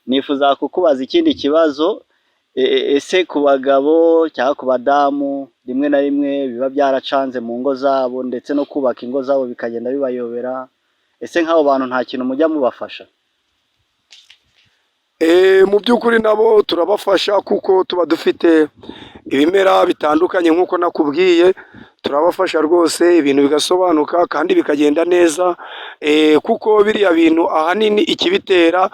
nifuza kukubaza ikindi kibazo. Ese ku bagabo cyangwa ku badamu rimwe na rimwe biba byaracanze mu ngo zabo ndetse no kubaka ingo zabo bikagenda bibayobera, ese nk'abo bantu nta kintu mujya mubafasha? Mu by'ukuri nabo turabafasha kuko tuba dufite ibimera bitandukanye nk'uko nakubwiye, turabafasha rwose ibintu bigasobanuka kandi bikagenda neza, kuko biriya bintu ahanini ikibitera,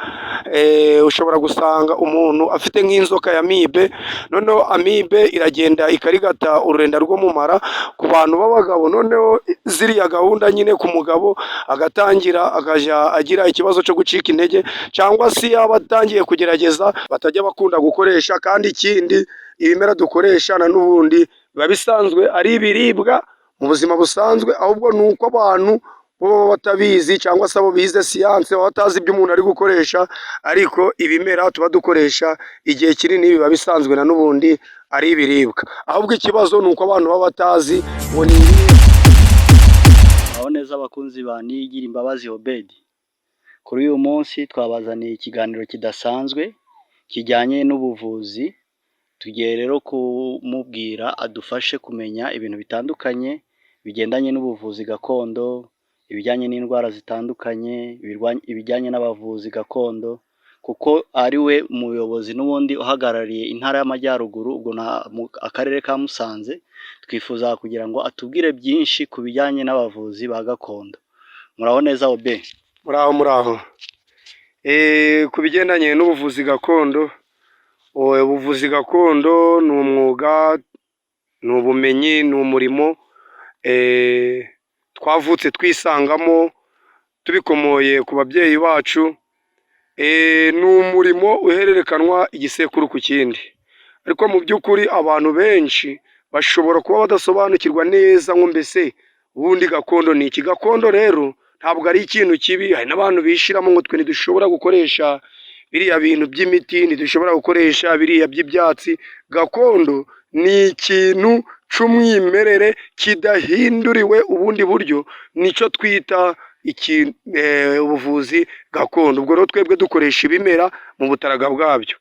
ushobora gusanga umuntu afite nk'inzoka ya amibe, noneho amibe iragenda ikarigata ururenda rwo mu mara ku bantu b'abagabo, noneho ziriya gahunda nyine ku mugabo agatangira akajya agira ikibazo cyo gucika intege, cyangwa se yaba atangiye kugerageza batajya bakunda gukoresha. Kandi ikindi ibimera dukoresha na n'ubundi biba bisanzwe ari ibiribwa mu buzima busanzwe, ahubwo ni uko abantu bo batabizi cyangwa se abo bize siyanse baba batazi ibyo umuntu ari gukoresha, ariko ibimera tuba dukoresha igihe kinini biba bisanzwe na n'ubundi ari ibiribwa, ahubwo ikibazo ni uko abantu baba batazi ngo ni ibihe. Aho neza abakunzi ba Niyigira Imbabazi Obedi, kuri uyu munsi twabazaniye ikiganiro kidasanzwe kijyanye n'ubuvuzi. Tugiye rero kumubwira adufashe kumenya ibintu bitandukanye bigendanye n'ubuvuzi gakondo, ibijyanye n'indwara zitandukanye, ibijyanye n'abavuzi gakondo, kuko ari we muyobozi n'ubundi uhagarariye intara y'Amajyaruguru, ubwo mu akarere ka Musanze. Twifuza kugira ngo atubwire byinshi ku bijyanye n'abavuzi ba gakondo. Muraho neza Obe? Muraho. Ku bigendanye n'ubuvuzi gakondo, ubuvuzi gakondo ni umwuga, ni ubumenyi, ni umurimo twavutse twisangamo tubikomoye ku babyeyi bacu. Ni umurimo uhererekanwa igisekuru ku kindi, ariko mu by'ukuri abantu benshi bashobora kuba badasobanukirwa neza ngo mbese ubundi gakondo ni iki. Gakondo rero ntabwo ari ikintu kibi, hari n'abantu bishiramo ngo twe ntidushobora gukoresha biriya bintu by'imiti, ntidushobora gukoresha biriya by'ibyatsi. Gakondo ni ikintu cy'umwimerere kidahinduriwe ubundi buryo, nicyo twita ubuvuzi gakondo. Ubwo rero twebwe dukoresha ibimera mu butaraga bwabyo.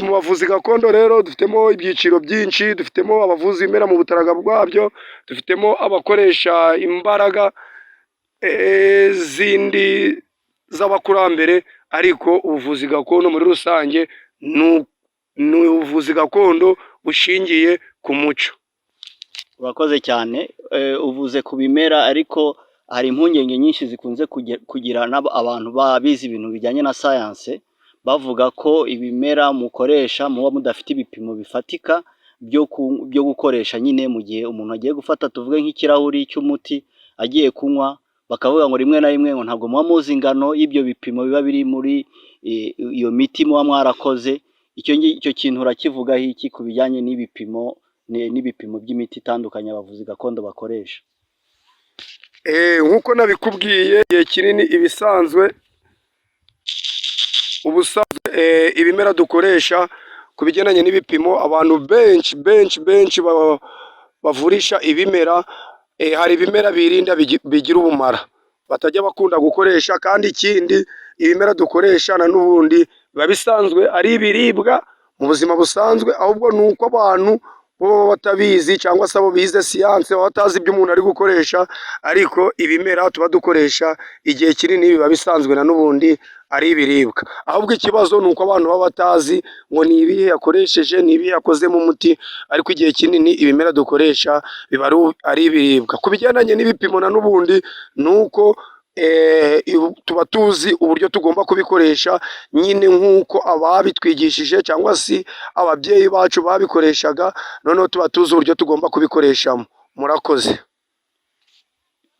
Mu bavuzi gakondo rero dufitemo ibyiciro byinshi, dufitemo abavuzi ibimera mu butaraga bwabyo, dufitemo abakoresha imbaraga zindi z'abakurambere, ariko ubuvuzi gakondo muri rusange ni ubuvuzi gakondo bushingiye ku muco. Urakoze cyane. Uvuze ku bimera, ariko hari impungenge nyinshi zikunze kugira abantu babizi ibintu bijyanye na sayanse, bavuga ko ibimera mukoresha muba mudafite ibipimo bifatika byo gukoresha nyine mu gihe umuntu agiye gufata, tuvuge nk'ikirahuri cy'umuti agiye kunywa, bakavuga ngo rimwe na rimwe ngo ntabwo muba muzi ingano y'ibyo bipimo biba biri muri iyo miti muba mwarakoze. Icyo kintu urakivugaho iki ku bijyanye n'ibipimo by'imiti itandukanye abavuzi gakondo bakoresha? Nk'uko nabikubwiye igihe kinini, ubusanzwe ibimera dukoresha ku bigendanye n'ibipimo, abantu benshi bavurisha ibimera, hari ibimera birinda bigira ubumara batajya bakunda gukoresha. Kandi ikindi ibimera dukoresha na n'ubundi biba bisanzwe ari ibiribwa mu buzima busanzwe, ahubwo ni uko abantu bo batabizi cyangwa se abo bize siyanse baba batazi ibyo umuntu ari gukoresha, ariko ibimera tuba dukoresha igihe kinini biba bisanzwe na n'ubundi ari ibiribwa, ahubwo ikibazo ni uko abantu baba batazi ngo ni ibihe yakoresheje, ni ibihe yakozemo umuti, ariko igihe kinini ibimera dukoresha biba ari ibiribwa. Ku bigendanye n'ibipimo na n'ubundi ni uko tuba tuzi uburyo tugomba kubikoresha nyine nk'uko ababitwigishije cyangwa se ababyeyi bacu babikoreshaga, noneho tuba tuzi uburyo tugomba kubikoreshamo. Murakoze.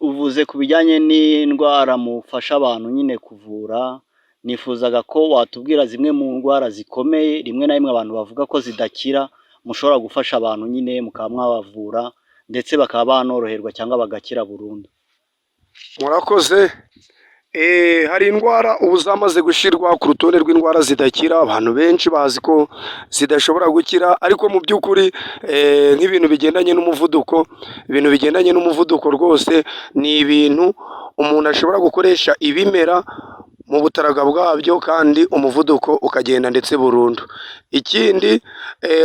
Uvuze ku bijyanye n'indwara mufasha abantu nyine kuvura, nifuzaga ko watubwira zimwe mu ndwara zikomeye rimwe na rimwe abantu bavuga ko zidakira, mushobora gufasha abantu nyine mukaba mwabavura ndetse bakaba banoroherwa cyangwa bagakira burundu. Murakoze. Hari indwara ubu zamaze gushyirwa ku rutonde rw'indwara zidakira, abantu benshi bazi ko zidashobora gukira, ariko mu by'ukuri nk'ibintu bigendanye n'umuvuduko rwose ni ibintu umuntu ashobora gukoresha ibimera mu butaraga bwabyo kandi umuvuduko ukagenda ndetse burundu. Ikindi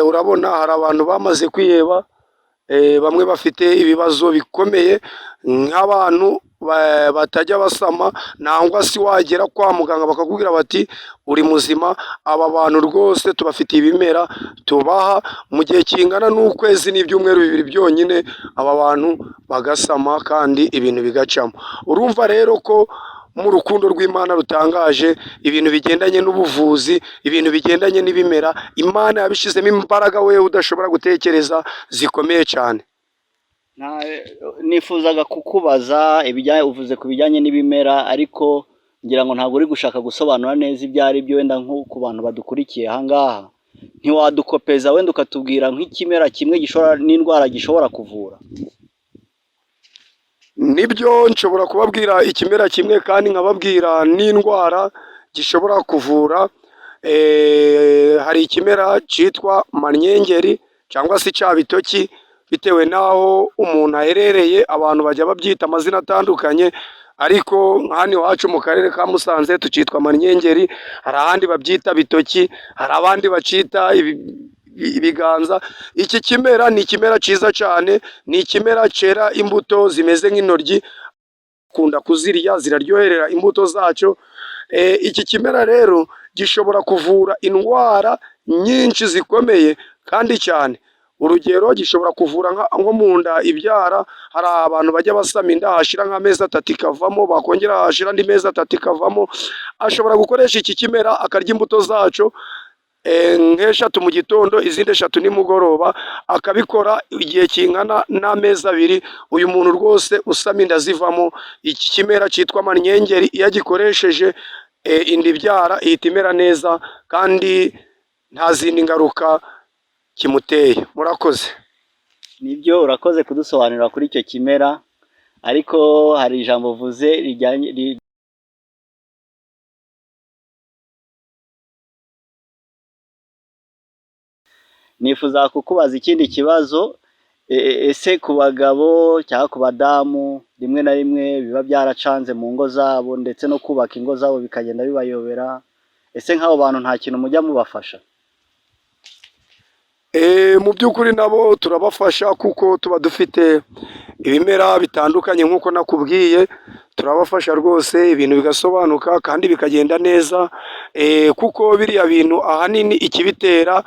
urabona hari abantu bamaze kwiheba, bamwe bafite ibibazo bikomeye nk'abantu batajya basama, nangwa se wagera kwa muganga bakakubwira bati uri muzima. Aba bantu rwose tubafitiye ibimera tubaha mu gihe kingana n'ukwezi n'ibyumweru 2 byonyine, aba bantu bagasama kandi ibintu bigacamo. Urumva rero ko mu rukundo rw'Imana rutangaje, ibintu bigendanye n'ubuvuzi, ibintu bigendanye n'ibimera, Imana yabishizemo imbaraga wewe udashobora gutekereza zikomeye cyane. Nifuzaga kukubaza uvuze ku bijyanye n'ibimera, ariko ngira ngo ntabwo uri gushaka gusobanura neza ibyo ari byo, wenda nko ku bantu badukurikiye aha ngaha ntiwadukopeza wenda ukatubwira nk'ikimera kimwe gishobora n'indwara gishobora kuvura? Nibyo, nshobora kubabwira ikimera kimwe kandi nkababwira n'indwara gishobora kuvura. Hari ikimera cyitwa manyengeri cyangwa se cyabitoki, bitewe n'aho umuntu aherereye abantu bajya babyita amazina atandukanye, ariko hano iwacu mu karere ka Musanze tukitwa manyengeri. Hari ahandi babyita bitoki, hari abandi bacyita ibiganza. Iki kimera ni ikimera cyiza cyane, ni ikimera cyera imbuto zimeze nk'intoryi, ukunda kuzirya ziraryoherera imbuto zacyo. Iki kimera rero gishobora kuvura indwara nyinshi zikomeye kandi cyane. Urugero, gishobora kuvura nko mu nda ibyara. Hari abantu bajya basama inda hashira nk'amezi 3 ikavamo, bakongera hashira andi mezi 3 ikavamo. Ashobora gukoresha iki kimera akarya imbuto zacyo nk'eshatu mu gitondo, izindi 3 nimugoroba, akabikora igihe kingana n'amezi 2. Uyu muntu rwose usama inda zivamo. Iki kimera cyitwa manyengeri iyo agikoresheje, inda ibyara ihita imera neza kandi nta zindi ngaruka kimuteye. Murakoze. Nibyo, urakoze kudusobanurira kuri icyo kimera, ariko hari ijambo uvuze rijyanye nifuza kukubaza ikindi kibazo. Ese ku bagabo cyangwa ku badamu rimwe na rimwe biba byaracanze mu ngo zabo, ndetse no kubaka ingo zabo bikagenda bibayobera, ese nk'abo bantu nta kintu mujya mubafasha? Mu by'ukuri nabo turabafasha, kuko tuba dufite ibimera bitandukanye nk'uko nakubwiye. Turabafasha rwose, ibintu bigasobanuka kandi bikagenda neza, kuko biriya bintu ahanini ikibitera,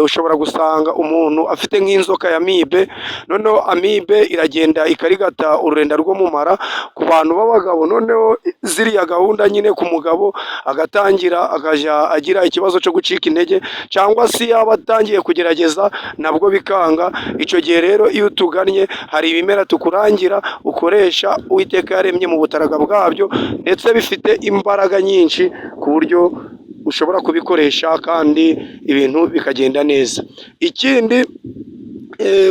ushobora gusanga umuntu afite nk'inzoka ya amibe, noneho amibe iragenda ikarigata ururenda rwo mu mara ku bantu b'abagabo. Noneho ziriya gahunda nyine ku mugabo agatangira akajya agira ikibazo cyo gucika intege, cyangwa se yaba atangiye kugerageza nabwo bikanga. Icyo gihe rero iyo utugannye, hari ibimera tukurangira ukoresha Uwiteka yaremye mu butaraga bwabyo, ndetse bifite imbaraga nyinshi ku buryo ushobora kubikoresha kandi ibintu bikagenda neza. Ikindi,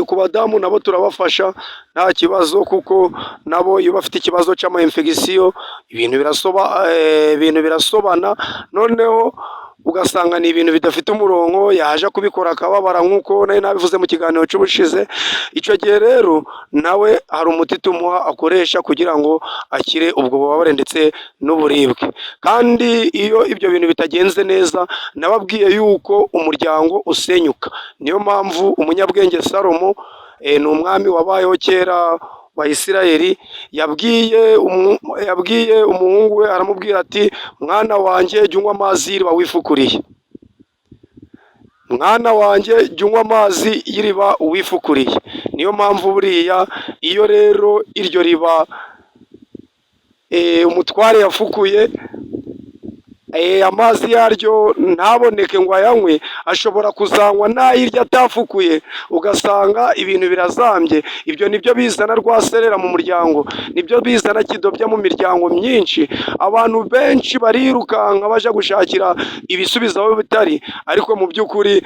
ku badamu nabo turabafasha nta kibazo, kuko nabo iyo bafite ikibazo cy'ama-infection ibintu birasobana, noneho ugasanga ni ibintu bidafite umurongo, yaje kubikora akababara nk'uko nari nabivuze mu kiganiro cy'ubushize. Icyo gihe rero nawe hari umuti tumuha akoresha kugira ngo akire ubwo bubabare ndetse n'uburibwe. Kandi iyo ibyo bintu bitagenze neza, nababwiye yuko umuryango usenyuka. Niyo mpamvu umunyabwenge Salomo, ni umwami wabayeho kera wa Isirayeli, yabwiye umuhungu we, aramubwira ati mwana wanjye jya unywa amazi y'iriba wifukuriye. Mwana wanjye jya unywa amazi y'iriba wifukuriye. Niyo mpamvu buriya iyo rero iryo riba umutware yafukuye, amazi yaryo ntaboneke ngo ayanywe, ashobora kuzanywa n'ayirya atafukuye, ugasanga ibintu birazambye. Ibyo nibyo bizana rwaserera mu muryango, nibyo bizana kidobya mu miryango myinshi. Abantu benshi barirukanka baje gushakira ibisubizo aho bitari, ariko mu by'ukuri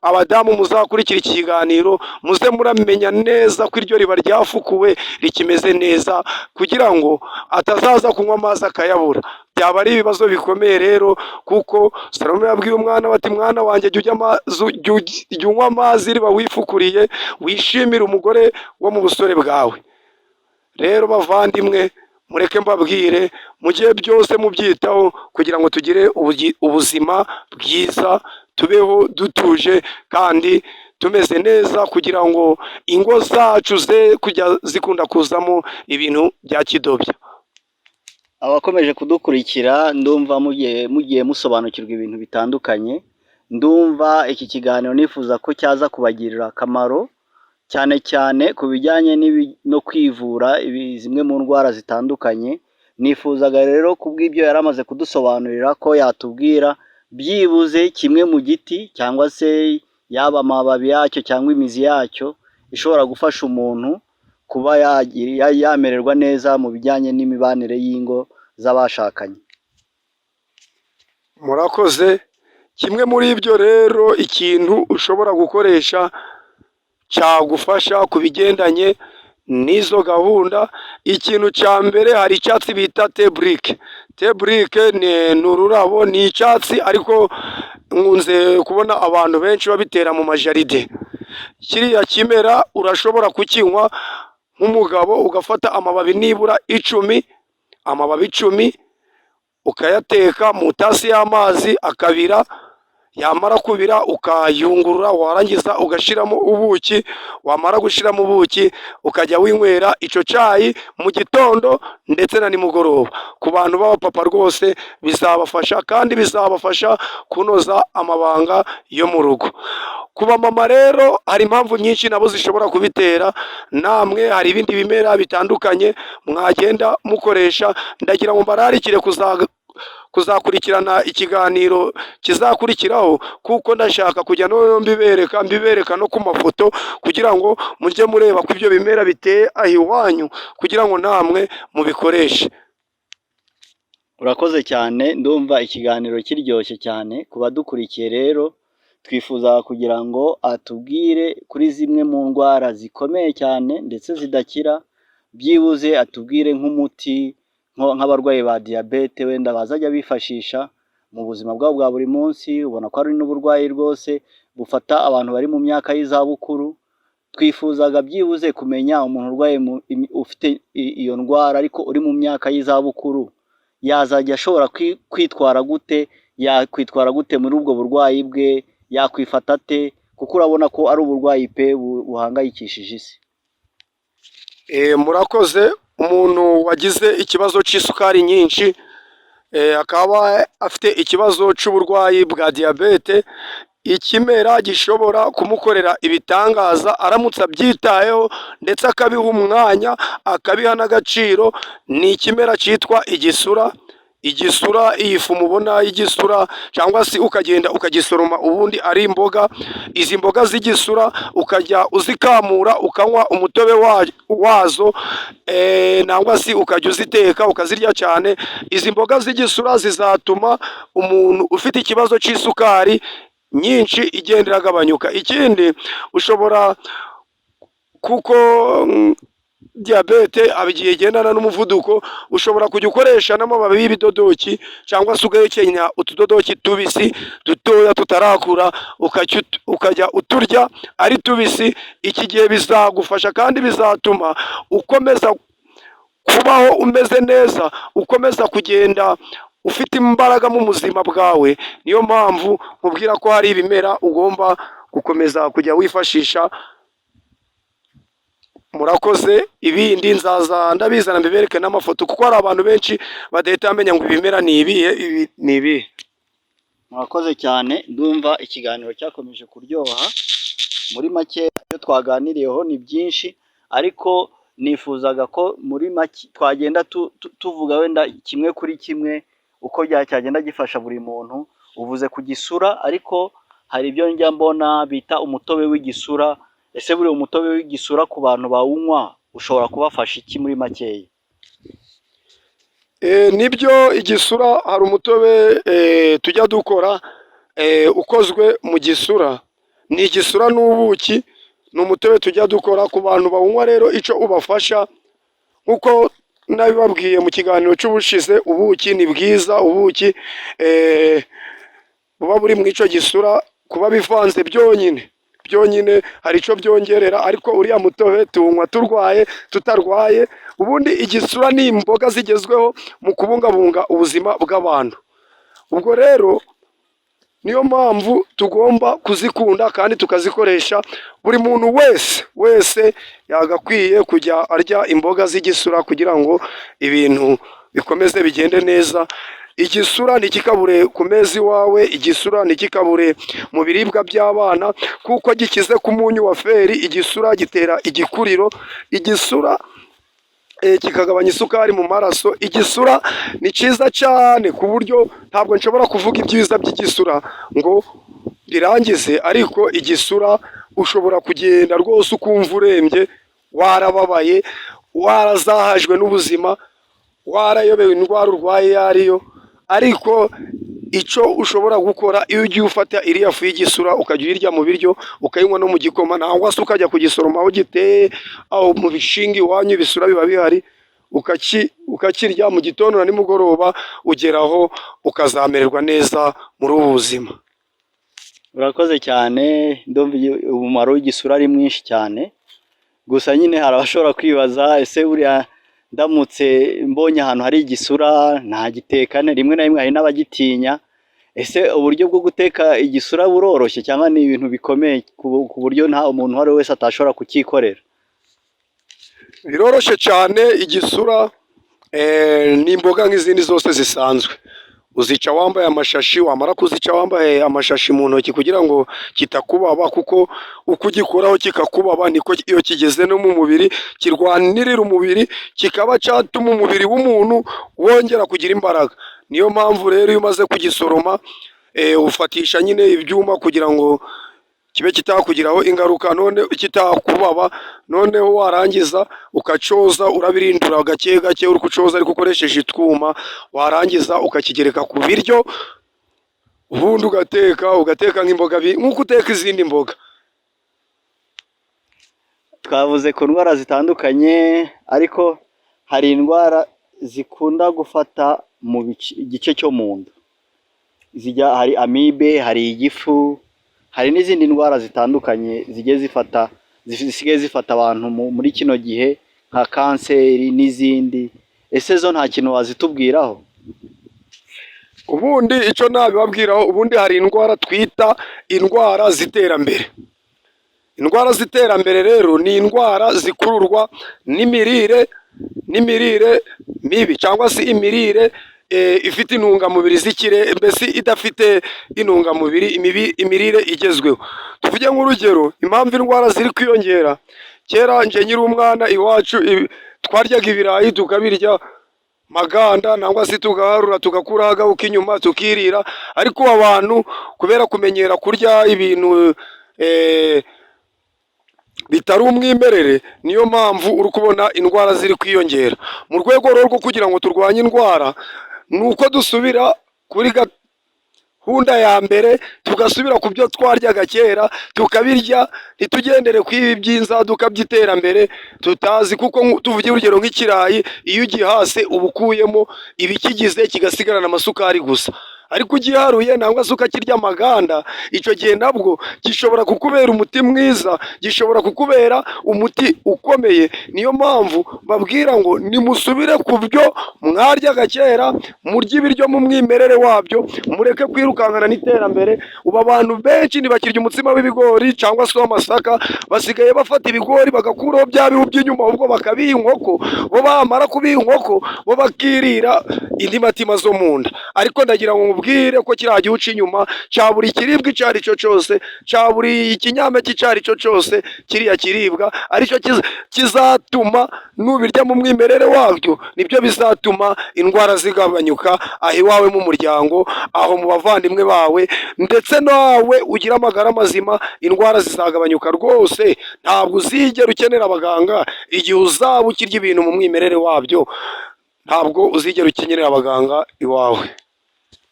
abadamu muzakurikira iki kiganiro muze muramenya neza ko iryo riba ryafukuwe rikimeze neza, kugira ngo atazaza kunywa amazi akayabura. Byaba ari ibibazo bikomeye rero, kuko Salomo yabwiye umwana we ati mwana wanjye jya unywa amazi y'iriba wifukuriye, wishimire umugore wo mu busore bwawe. Rero bavandimwe, mureke mbabwire mujye byose mubyitaho kugira ngo tugire ubuzima bwiza, tubeho dutuje kandi tumeze neza, kugira ngo ingo zacu ze kujya zikunda kuzamo ibintu bya kidobya. Abakomeje kudukurikira ndumva mugiye musobanukirwa ibintu bitandukanye, ndumva iki kiganiro nifuza ko cyaza kubagirira akamaro, cyane cyane ku bijyanye no kwivura zimwe mu ndwara zitandukanye. Nifuzaga rero kubw'ibyo yari amaze kudusobanurira ko yatubwira byibuze kimwe mu giti cyangwa se yaba amababi yacyo cyangwa imizi yacyo ishobora gufasha umuntu kuba yamererwa neza mu bijyanye n'imibanire y'ingo z'abashakanye. Murakoze. Kimwe muri ibyo rero, ikintu ushobora gukoresha cyagufasha ku bigendanye n'izo gahunda, ikintu cya mbere hari icyatsi bita teburike. Teburike ni ururabo, ni icyatsi ariko nkunze kubona abantu benshi babitera mu majaride. Kiriya kimera urashobora kukinywa nk'umugabo, ugafata amababi nibura 10, amababi 10 ukayateka mu tasi y'amazi akabira, yamara kubira ukayungurura, warangiza ugashyiramo ubuki, wamara gushyiramo ubuki ukajya winywera icyo cyayi mu gitondo ndetse na nimugoroba. Ku bantu b'abapapa rwose bizabafasha kandi bizabafasha kunoza amabanga yo mu rugo. Ku bamama rero hari impamvu nyinshi nabo zishobora kubitera, namwe hari ibindi bimera bitandukanye mwagenda mukoresha. Ndagira ngo mbararikire kuzakurikirana ikiganiro kizakurikiraho, kuko ndashaka kujya no mbibereka no ku mafoto, kugira ngo mujye mureba ko ibyo bimera biteye aho iwanyu, kugira ngo namwe mubikoreshe. Urakoze cyane, ndumva ikiganiro kiryoshye cyane. Ku badukurikiye rero, twifuza kugira ngo atubwire kuri zimwe mu ndwara zikomeye cyane ndetse zidakira, byibuze atubwire nk'umuti nk'abarwayi ba diyabete wenda bazajya bifashisha mu buzima bwabo bwa buri munsi. Ubona ko ari n'uburwayi rwose bufata abantu bari mu myaka y'izabukuru. Twifuzaga byibuze kumenya umuntu urwaye ufite iyo ndwara ariko uri mu myaka y'izabukuru yazajya ashobora kwitwara gute, yakwitwara gute muri ubwo burwayi bwe, yakwifata ate, kuko urabona ko ari uburwayi pe buhangayikishije isi. Murakoze. Umuntu wagize ikibazo cy'isukari nyinshi, akaba afite ikibazo cy'uburwayi bwa diyabete, ikimera gishobora kumukorera ibitangaza aramutse abyitayeho ndetse akabiha umwanya, akabiha n'agaciro, ni ikimera cyitwa igisura. Igisura, iyi fu mubona y'igisura, cyangwa se ukagenda ukagisoroma ubundi ari imboga. Izi mboga z'igisura ukajya uzikamura ukanywa umutobe wazo, nangwa se ukajya uziteka ukazirya cyane. Izi mboga z'igisura zizatuma umuntu ufite ikibazo cy'isukari nyinshi igenda iragabanyuka. Ikindi ushobora, kuko diyabete abigiye igendana n'umuvuduko, ushobora kujya ukoresha n'amababi y'ibidodoki, cyangwa se ugahekenya utudodoki tubisi dutoya tutarakura, ukajya uturya ari tubisi. Iki gihe bizagufasha kandi bizatuma ukomeza kubaho umeze neza, ukomeza kugenda ufite imbaraga mu buzima bwawe. Niyo mpamvu nkubwira ko hari ibimera ugomba gukomeza kujya wifashisha. Murakoze. Ibindi nzaza ndabizana mbibereke n'amafoto, kuko hari abantu benshi badahita bamenya ngo ibimera ni ibihe. Murakoze cyane, ndumva ikiganiro cyakomeje kuryoha. Muri make ibyo twaganiriyeho ni byinshi, ariko nifuzaga ko muri make twagenda tuvuga wenda kimwe kuri kimwe uko cyagenda gifasha buri muntu. Uvuze ku gisura, ariko hari ibyo njya mbona bita umutobe w'igisura. Ese buri umutobe w'igisura ku bantu bawunywa ushobora kubafasha iki muri makeya? Nibyo, igisura hari umutobe tujya dukora ukozwe mu gisura. Ni igisura n'ubuki, ni umutobe tujya dukora ku bantu bawunywa. Rero icyo ubafasha, nk'uko nabibabwiye mu kiganiro cy'ubushize, ubuki ni bwiza. Ubuki buba buri mu icyo gisura, kuba bivanze byonyine byonyine hari icyo byongerera, ariko uriya mutobe tuwunywa turwaye tutarwaye. Ubundi igisura ni imboga zigezweho mu kubungabunga ubuzima bw'abantu. Ubwo rero niyo mpamvu tugomba kuzikunda kandi tukazikoresha. Buri muntu wese yagakwiye kujya arya imboga z'igisura kugira ngo ibintu bikomeze bigende neza. Igisura ntikikabure ku meza iwawe, igisura ntikikabure mu biribwa by'abana, kuko gikize ku munyu wa feri. Igisura gitera igikuriro, igisura kikagabanya isukari mu maraso. Igisura ni cyiza cyane ku buryo ntabwo nshobora kuvuga ibyiza by'igisura ngo birangize, ariko igisura ushobora kugenda rwose ukumva urembye, warababaye, warazahajwe n'ubuzima, warayobewe indwara urwaye iyo ariyo, ariko icyo ushobora gukora iyo ugiye ufata iriya fu y'igisura ukajya uyirya mu biryo, ukayinywa no mu gikoma, nangwa se ukajya kugisoroma aho giteye, aho mu bishinga iwanyu ibisura biba bihari, ukakirya mu gitondo na nimugoroba, ugeraho ukazamererwa neza muri ubu buzima. Urakoze cyane, ndumva umumaro w'igisura ari mwinshi cyane. Gusa nyine hari abashobora kwibaza, ese buriya ndamutse mbonye ahantu hari igisura ntagitekane? Rimwe na rimwe hari n'abagitinya. Ese uburyo bwo guteka igisura buroroshye cyangwa ni ibintu bikomeye ku buryo nta umuntu uwo ari we wese atashobora kucyikorera? Biroroshye cyane. Igisura ni imboga nk'izindi zose zisanzwe. Uzica wambaye amashashi, wamara kuzica wambaye amashashi mu ntoki kugira ngo kitakubaba, kuko uko ugikoraho kikakubaba niko iyo kigeze no mu mubiri kirwanirira umubiri, kikaba cyatuma umubiri w'umuntu wongera kugira imbaraga. Niyo mpamvu rero iyo umaze kugisoroma ufatisha nyine ibyuma kugira ngo kibe kitakugiraho ingaruka, none kitakubaba. Noneho warangiza ukacyoza, urabirindura gake gake uri kucyoza ariko ukoresheje utwuma, warangiza ukakigereka ku biryo, ubundi ugateka nk'imboga nk'uko uteka izindi mboga. Twavuze ku ndwara zitandukanye, ariko hari indwara zikunda gufata mu gice cyo mu nda. Hari amibe, hari igifu, hari n'izindi ndwara zitandukanye zisigaye zifata abantu muri kino gihe, nka kanseri n'izindi. Ese zo nta kintu wazitubwiraho? Ubundi icyo nabibabwiraho, ubundi hari indwara twita indwara z'iterambere. Indwara z'iterambere rero ni indwara zikururwa n'imirire mibi, cyangwa se imirire ifite intungamubiri z'ikire, mbese idafite intungamubiri, imirire igezweho. Tuvuge nk'urugero impamvu indwara ziri kwiyongera. Kera nje nkiri umwana iwacu twaryaga ibirayi tukabirya maganda, nangwa se tugaharura tugakuraho agahuka inyuma tukirira, ariko abantu kubera kumenyera kurya ibintu bitari umwimerere, niyo mpamvu uri kubona indwara ziri kwiyongera. Mu rwego rwo kugira ngo turwanye indwara, ni uko dusubira kuri gahunda ya mbere, tugasubira ku byo twaryaga kera tukabirya, ntitugendere ku ibi by'inzaduka by'iterambere tutazi. Kuko tuvuge urugero nk'ikirayi, iyo ugihase uba ukuyemo ibikigize kigasigarana amasukari gusa, ariko ugiharuye nangwa se ukakirya amaganda, icyo gihe nabwo gishobora kukubera umuti mwiza, gishobora kukubera umuti ukomeye. Niyo mpamvu babwira ngo nimusubire ku byo mwaryaga kera, murye ibiryo mu mwimerere wabyo, mureke kwirukankana n'iterambere. Ubu abantu benshi ntibakirya umutsima w'ibigori cyangwa se w'amasaka, basigaye bafata ibigori bagakuraho bya bihu by'inyuma, ahubwo bakabiha inkoko, bo bamara kubiha inkoko bo bakirira indi matima zo mu nda. Ariko ndagira ngo mubwire ko kiriya gihu cy'inyuma cya buri kiribwa icyo ari cyo cyose, cya buri kinyampeke icyo ari cyo cyose, kiriya kiribwa aricyo kizatuma nubirya mu mwimerere wabyo, nibyo bizatuma indwara zigabanyuka aho iwawe mu muryango, aho mu bavandimwe bawe, ndetse nawe ugira amagara mazima, indwara zizagabanyuka rwose. Ntabwo uzigera ukenera abaganga igihe uzaba ukirya ibintu mu mwimerere wabyo, ntabwo uzigera ukenera abaganga iwawe.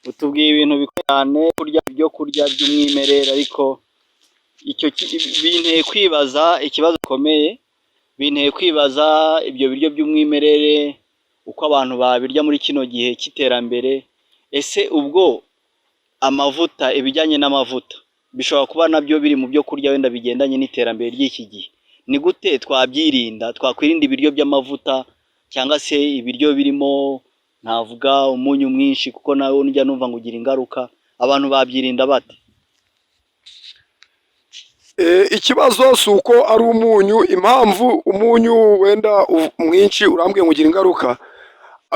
Utubwiye ibintu bikomeye cyane, kurya ibyo kurya by'umwimerere, ariko binteye kwibaza ikibazo gikomeye. Binteye kwibaza ibyo biryo by'umwimerere uko abantu babirya muri kino gihe cy'iterambere. Ese ubwo amavuta, ibijyanye n'amavuta, bishobora kuba nabyo biri mu byo kurya wenda bigendanye n'iterambere ry'iki gihe. Ni gute twabyirinda, twakwirinda ibiryo by'amavuta cyangwa se ibiryo birimo navuga umunyu mwinshi, kuko nawe njya numva ngo ugira ingaruka, abantu babyirinda bate? Ikibazo si uko ari umunyu, impamvu umunyu wenda mwinshi urambwiye ngo ugira ingaruka,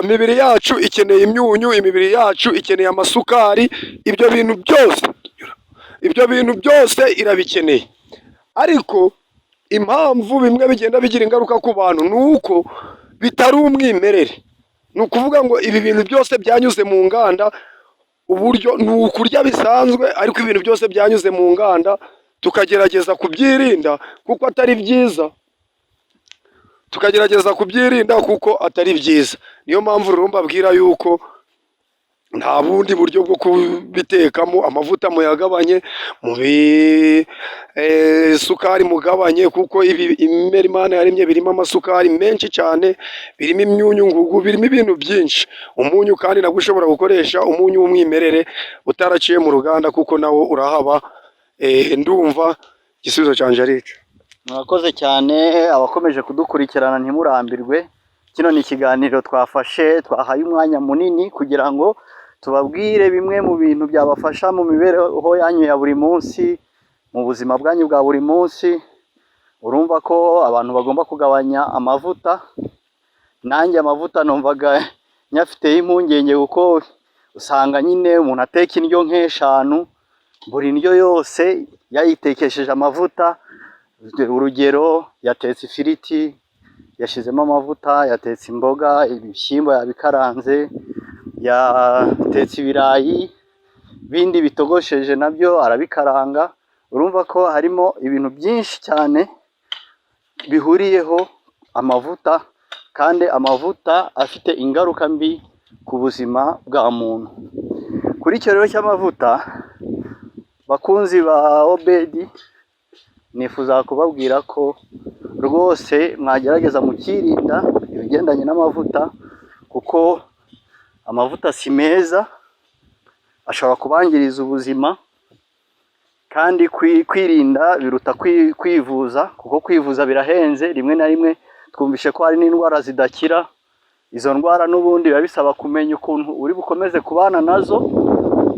imibiri yacu ikeneye imyunyu, imibiri yacu ikeneye amasukari, ibyo bintu byose irabikeneye. Ariko impamvu bimwe bigenda bigira ingaruka ku bantu ni uko bitari umwimerere. Ni ukuvuga ngo ibi bintu byose byanyuze mu nganda, uburyo ni ukurya bisanzwe, ariko ibintu byose byanyuze mu nganda, tukagerageza kubyirinda kuko atari byiza, niyo mpamvu rero mbabwira yuko nta bundi buryo bwo kubitekamo. Amavuta muyagabanye, isukari mugabanye, kuko ibimera Imana yaremye birimo amasukari menshi cyane, birimo imyunyu ngugu, birimo ibintu byinshi. Umunyu kandi nabwo ushobora gukoresha umunyu w'umwimerere utaraciye mu ruganda, kuko nawo urahaba. Ndumva igisubizo cyanjye ari icyo. Murakoze cyane abakomeje kudukurikirana, ntimurambirwe. Kino ni ikiganiro twafashe, twahaye umwanya munini kugira ngo tubabwire bimwe mu bintu byabafasha mu mibereho yanyu ya buri munsi, mu buzima bwanyu bwa buri munsi. Urumva ko abantu bagomba kugabanya amavuta. Nanjye amavuta numvaga nyafiteho impungenge, kuko usanga nyine umuntu ateka indyo nk'eshanu, buri ndyo yose yayitekesheje amavuta. Urugero, yatetse ifiriti yashizemo amavuta, yatetse imboga, ibishyimbo yabikaranze, yatetse ibirayi bindi bitogosheje nabyo arabikaranga. Urumva ko harimo ibintu byinshi cyane bihuriyeho amavuta, kandi amavuta afite ingaruka mbi ku buzima bwa muntu. Kuri icyo rero cy'amavuta, bakunzi ba Obedi, nifuza kubabwira ko rwose mwagerageza mukirinda ibigendanye n'amavuta, kuko amavuta si meza, ashobora kubangiriza ubuzima. Kandi kwirinda biruta kwivuza, kuko kwivuza birahenze. Rimwe na rimwe twumvishe ko hari n'indwara zidakira. Izo ndwara n'ubundi biba bisaba kumenya ukuntu uri bukomeze kubana nazo.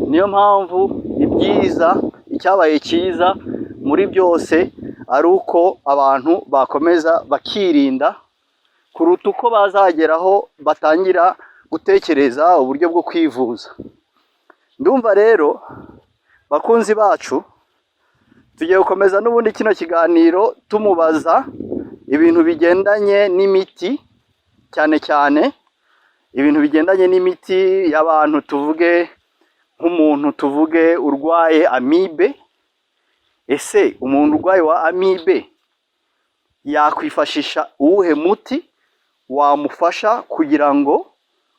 Niyo mpamvu ibyiza, icyabaye cyiza muri byose ari uko abantu bakomeza bakirinda, kuruta uko bazageraho batangira gutekereza uburyo bwo kwivuza. Ndumva rero bakunzi bacu, tugiye gukomeza n'ubundi kino kiganiro tumubaza ibintu bigendanye n'imiti, cyane cyane ibintu bigendanye n'imiti y'abantu. Tuvuge nk'umuntu, tuvuge urwaye amibe. Ese umuntu urwaye wa amibe yakwifashisha uwuhe muti wamufasha kugira ngo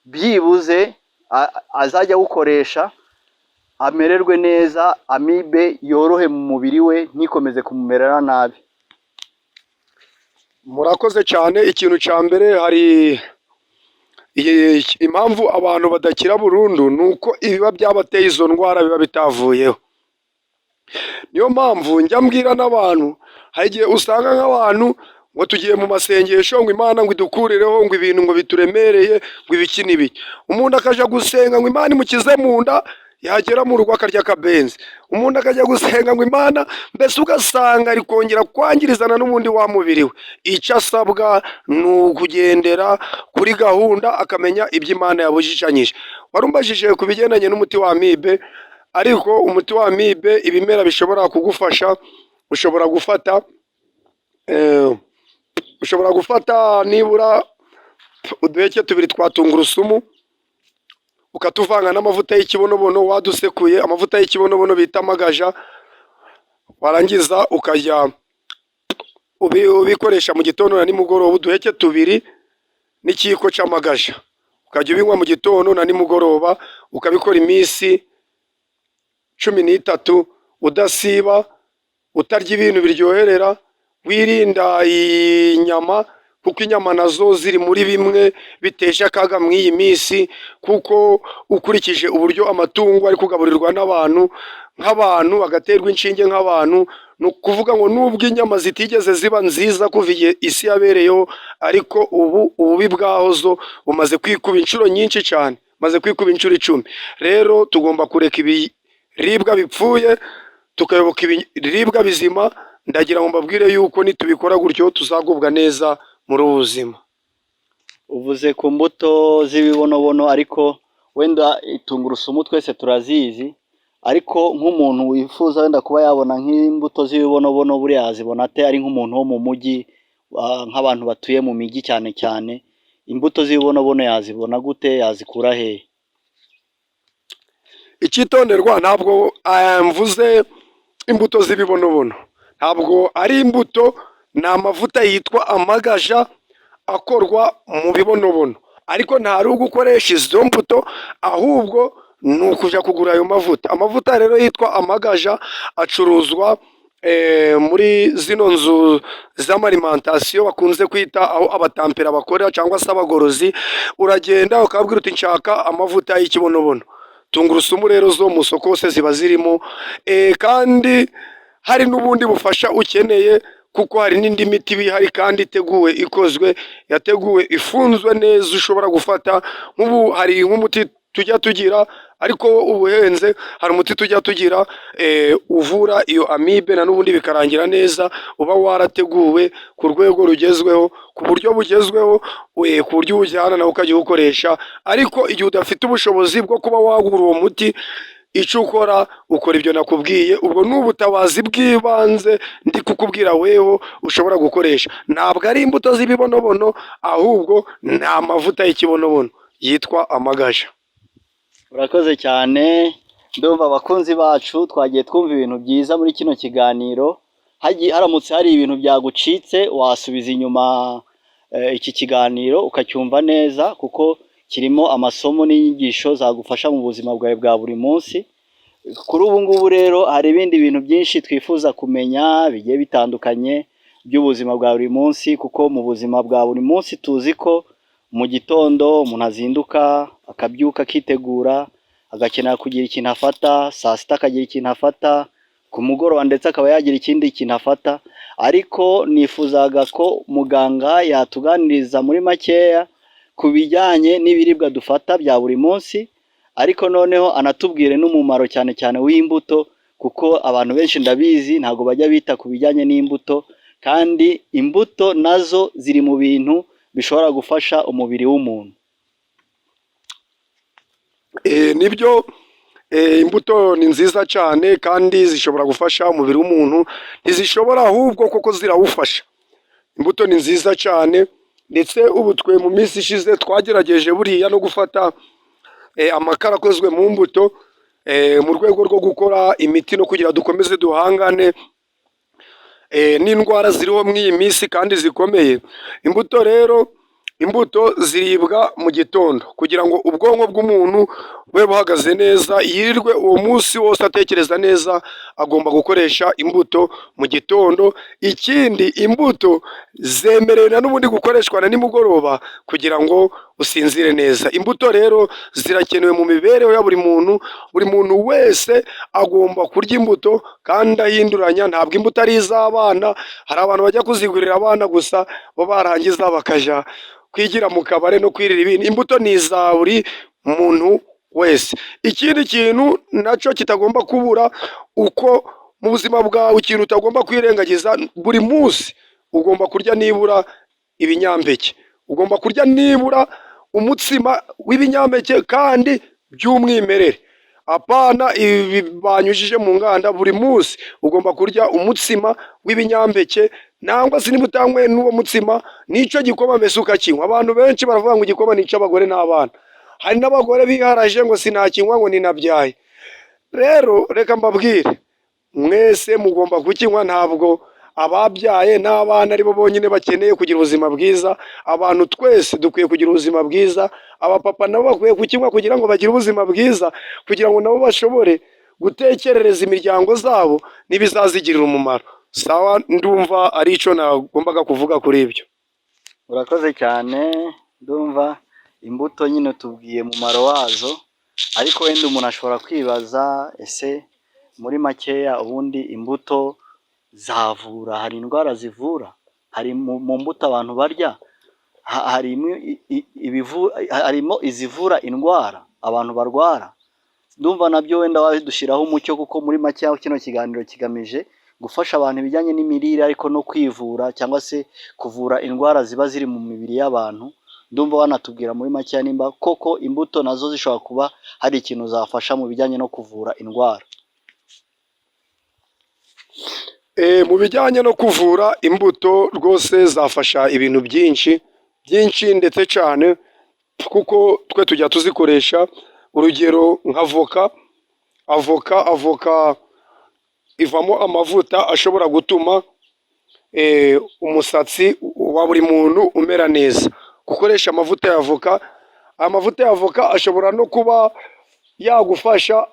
byibuze azajya awukoresha amererwe neza, amibe yorohe mu mubiri we, ntikomeze kumumerera nabi? Murakoze cyane. Ikintu cya mbere, hari impamvu abantu badakira burundu, ni uko ibiba byabateye izo ndwara biba bitavuyeho. Niyo mpamvu njya mbwira n'abantu, hari igihe usanga nk'abantu ngo tugiye mu masengesho, ngo Imana ngo idukurireho ngo ibintu ngo bituremereye, ngo ibiki n'ibiki. Umuntu akajya gusenga ngo Imana imukize mu nda, yagera mu rugo akarya akabenzi. Umuntu akajya gusenga ngo Imana, mbese ugasanga ari kongera kwangirizana n'ubundi wa mubiri we. Icyo asabwa ni ukugendera kuri gahunda, akamenya ibyo Imana yabujijanyije. Warumbajije ku bigendanye n'umuti wa amibe, ariko umuti wa amibe ibimera bishobora kugufasha. Ushobora gufata nibura uduheke 2 twa tungurusumu, ukatuvanga n'amavuta y'ikibonobono wadusekuye, amavuta y'ikibonobono bita amagaja. Warangiza ukajya ubikoresha mu gitondo na nimugoroba, uduheke 2 n'ikiko cy'amagaja, ukajya ubinywa mu gitondo na nimugoroba, ukabikora iminsi 13 udasiba, utarya ibintu biryoherera, wirinda inyama, kuko inyama nazo ziri muri bimwe bitesha akaga mu iyi minsi, kuko ukurikije uburyo amatungo ari kugaburirwa n'abantu nk'abantu bagaterwa inshinge nk'abantu, ni ukuvuga ngo nubwo inyama zitigeze ziba nziza kuva igihe isi yabereyeho, ariko ubu ububi bwaho zo bumaze kwikuba inshuro nyinshi cyane, maze kwikuba inshuro 10. Rero tugomba kureka ibiribwa bipfuye tukayoboka ibiribwa bizima. Ndagira ngo mbabwire yuko nitubikora gutyo tuzagubwa neza muri ubu buzima. Uvuze ku mbuto z'ibibonobono, ariko wenda tungurusumu twese turazizi, ariko nk'umuntu wifuza wenda kuba yabona nk'imbuto z'ibibonobono, buriya yazibona ate ari nk'umuntu wo mu mujyi, nk'abantu batuye mu mijyi cyane cyane, imbuto z'ibibonobono yazibona gute, yazikura hehe? Icyitonderwa, ntabwo mvuze imbuto z'ibibonobono, ntabwo ari imbuto, ni amavuta yitwa amagaja akorwa mu bibonobono, ariko ntari ugukoresha izo mbuto, ahubwo ni ukujya kugura ayo mavuta. Amavuta rero yitwa amagaja acuruzwa muri zino nzu z'amalimentasiyo bakunze kwita aho abatampera bakorera cyangwa se abagorozi. Uragenda ukabwira uti nshaka amavuta y'ikibonobono. Tungurusumu rero zo mu soko hose ziba zirimo, kandi hari n'ubundi bufasha ukeneye, kuko hari n'indi miti ihari kandi iteguwe, ikozwe, yateguwe, ifunzwe neza, ushobora gufata. Nk'ubu hari nk'umuti tujya tugira, ariko ubuhenze, hari umuti tujya tugira uvura iyo amibe, na n'ubundi bikarangira neza, uba warateguwe ku rwego rugezweho, ku buryo bugezweho, ku buryo uwujyana nawe ukajya uwukoresha. Ariko igihe udafite ubushobozi bwo kuba wagura uwo muti, icyo ukora ibyo nakubwiye. Ubwo ni ubutabazi bw'ibanze ndi kukubwira weho ushobora gukoresha. Ntabwo ari imbuto z'ibibonobono, ahubwo ni amavuta y'ikibonobono yitwa amagaja. Urakoze cyane. Ndumva abakunzi bacu twagiye twumva ibintu byiza muri kino kiganiro. Haramutse hari ibintu byagucitse, wasubiza inyuma iki kiganiro ukacyumva neza, kuko kirimo amasomo n'inyigisho zagufasha mu buzima bwawe bwa buri munsi. Kuri ubu ngubu rero hari ibindi bintu byinshi twifuza kumenya bigiye bitandukanye by'ubuzima bwa buri munsi, kuko mu buzima bwa buri munsi tuzi ko mu gitondo umuntu azinduka, akabyuka, akitegura, agakenera kugira ikintu afata, saa sita akagira ikintu afata, ku mugoroba ndetse akaba yagira ikindi kintu afata. Ariko nifuzaga ko muganga yatuganiriza muri makeya ku bijyanye n'ibiribwa dufata bya buri munsi, ariko noneho anatubwire n'umumaro cyane cyane w'imbuto, kuko abantu benshi ndabizi ntabwo bajya bita ku bijyanye n'imbuto, kandi imbuto nazo ziri mu bintu bishobora gufasha umubiri w'umuntu. Nibyo, imbuto ni nziza cyane kandi zishobora gufasha umubiri w'umuntu, ntizishobora ahubwo kuko zirawufasha. Imbuto ni nziza cyane, ndetse ubu twe mu minsi ishize twagerageje buriya no gufata amakara akozwe mu mbuto, mu rwego rwo gukora imiti no kugira dukomeze duhangane n'indwara ziriho muri iyi minsi kandi zikomeye. Imbuto rero, imbuto ziribwa mu gitondo kugira ngo ubwonko bw'umuntu bube buhagaze neza, yirirwe uwo munsi wose atekereza neza, agomba gukoresha imbuto mu gitondo. Ikindi, imbuto zemerewe na n'ubundi gukoreshwa na nimugoroba kugira ngo usinzire neza. Imbuto rero zirakenewe mu mibereho ya buri muntu wese agomba kurya imbuto kandi ahinduranya. Ntabwo imbuto ari iz'abana, hari abantu bajya kuzigurira abana gusa, bo barangiza bakajya kwigira mu kabare no kwirira ibindi. Imbuto ni iza buri muntu wese. Ikindi kintu nacyo kitagomba kubura, uko mu buzima bwawe ikintu utagomba kwirengagiza, buri munsi ugomba kurya nibura ibinyampeke, ugomba kurya nibura umutsima w'ibinyampeke kandi by'umwimerere, apana ibi banyujije mu nganda. Buri munsi ugomba kurya umutsima w'ibinyampeke, nangwa se niba utanyweye n'uwo mutsima, n'icyo gikoma mbese ukakinywa. Abantu benshi baravuga ngo igikoma ni icy'abagore n'abana, hari n'abagore biharaje ngo sinakinywa ngo ninabyaye. Rero reka mbabwire, mwese mugomba kukinywa. Ntabwo ababyaye n'abana aribo bonyine bakeneye kugira ubuzima bwiza, abantu twese dukwiye kugira ubuzima bwiza. Abapapa nabo bakwiye kukinywa kugira ngo bagire ubuzima bwiza, kugira ngo nabo bashobore gutekerereza imiryango zabo n'ibizazigirira umumaro. Sawa, ndumva ari icyo nagombaga kuvuga kuri ibyo. urakoze cyane. Ndumva imbuto nyine tubwiye umumaro wazo, ariko wenda umuntu ashobora kwibaza ese muri makeya ubundi imbuto zavura? Hari indwara zivura? Hari mu mbuto abantu barya harimo harimo izivura indwara abantu barwara? Ndumva nabyo wenda wadushyiraho umucyo, kuko muri makeya kino kiganiro kigamije gufasha abantu ibijyanye n'imirire, ariko no kwivura cyangwa se kuvura indwara ziba ziri mu mibiri y'abantu. Ndumva wanatubwira muri makeya nimba koko imbuto nazo zishobora kuba hari ikintu zafasha mu bijyanye no kuvura indwara. Mu bijyanye no kuvura imbuto rwose zafasha ibintu byinshi byinshi ndetse cyane, kuko twe tujya tuzikoresha. Urugero nk'avoka, avoka ivamo amavuta ashobora gutuma umusatsi wa buri muntu umera neza. Gukoresha amavuta ya avoka, amavuta ya avoka ashobora no kuba yagufasha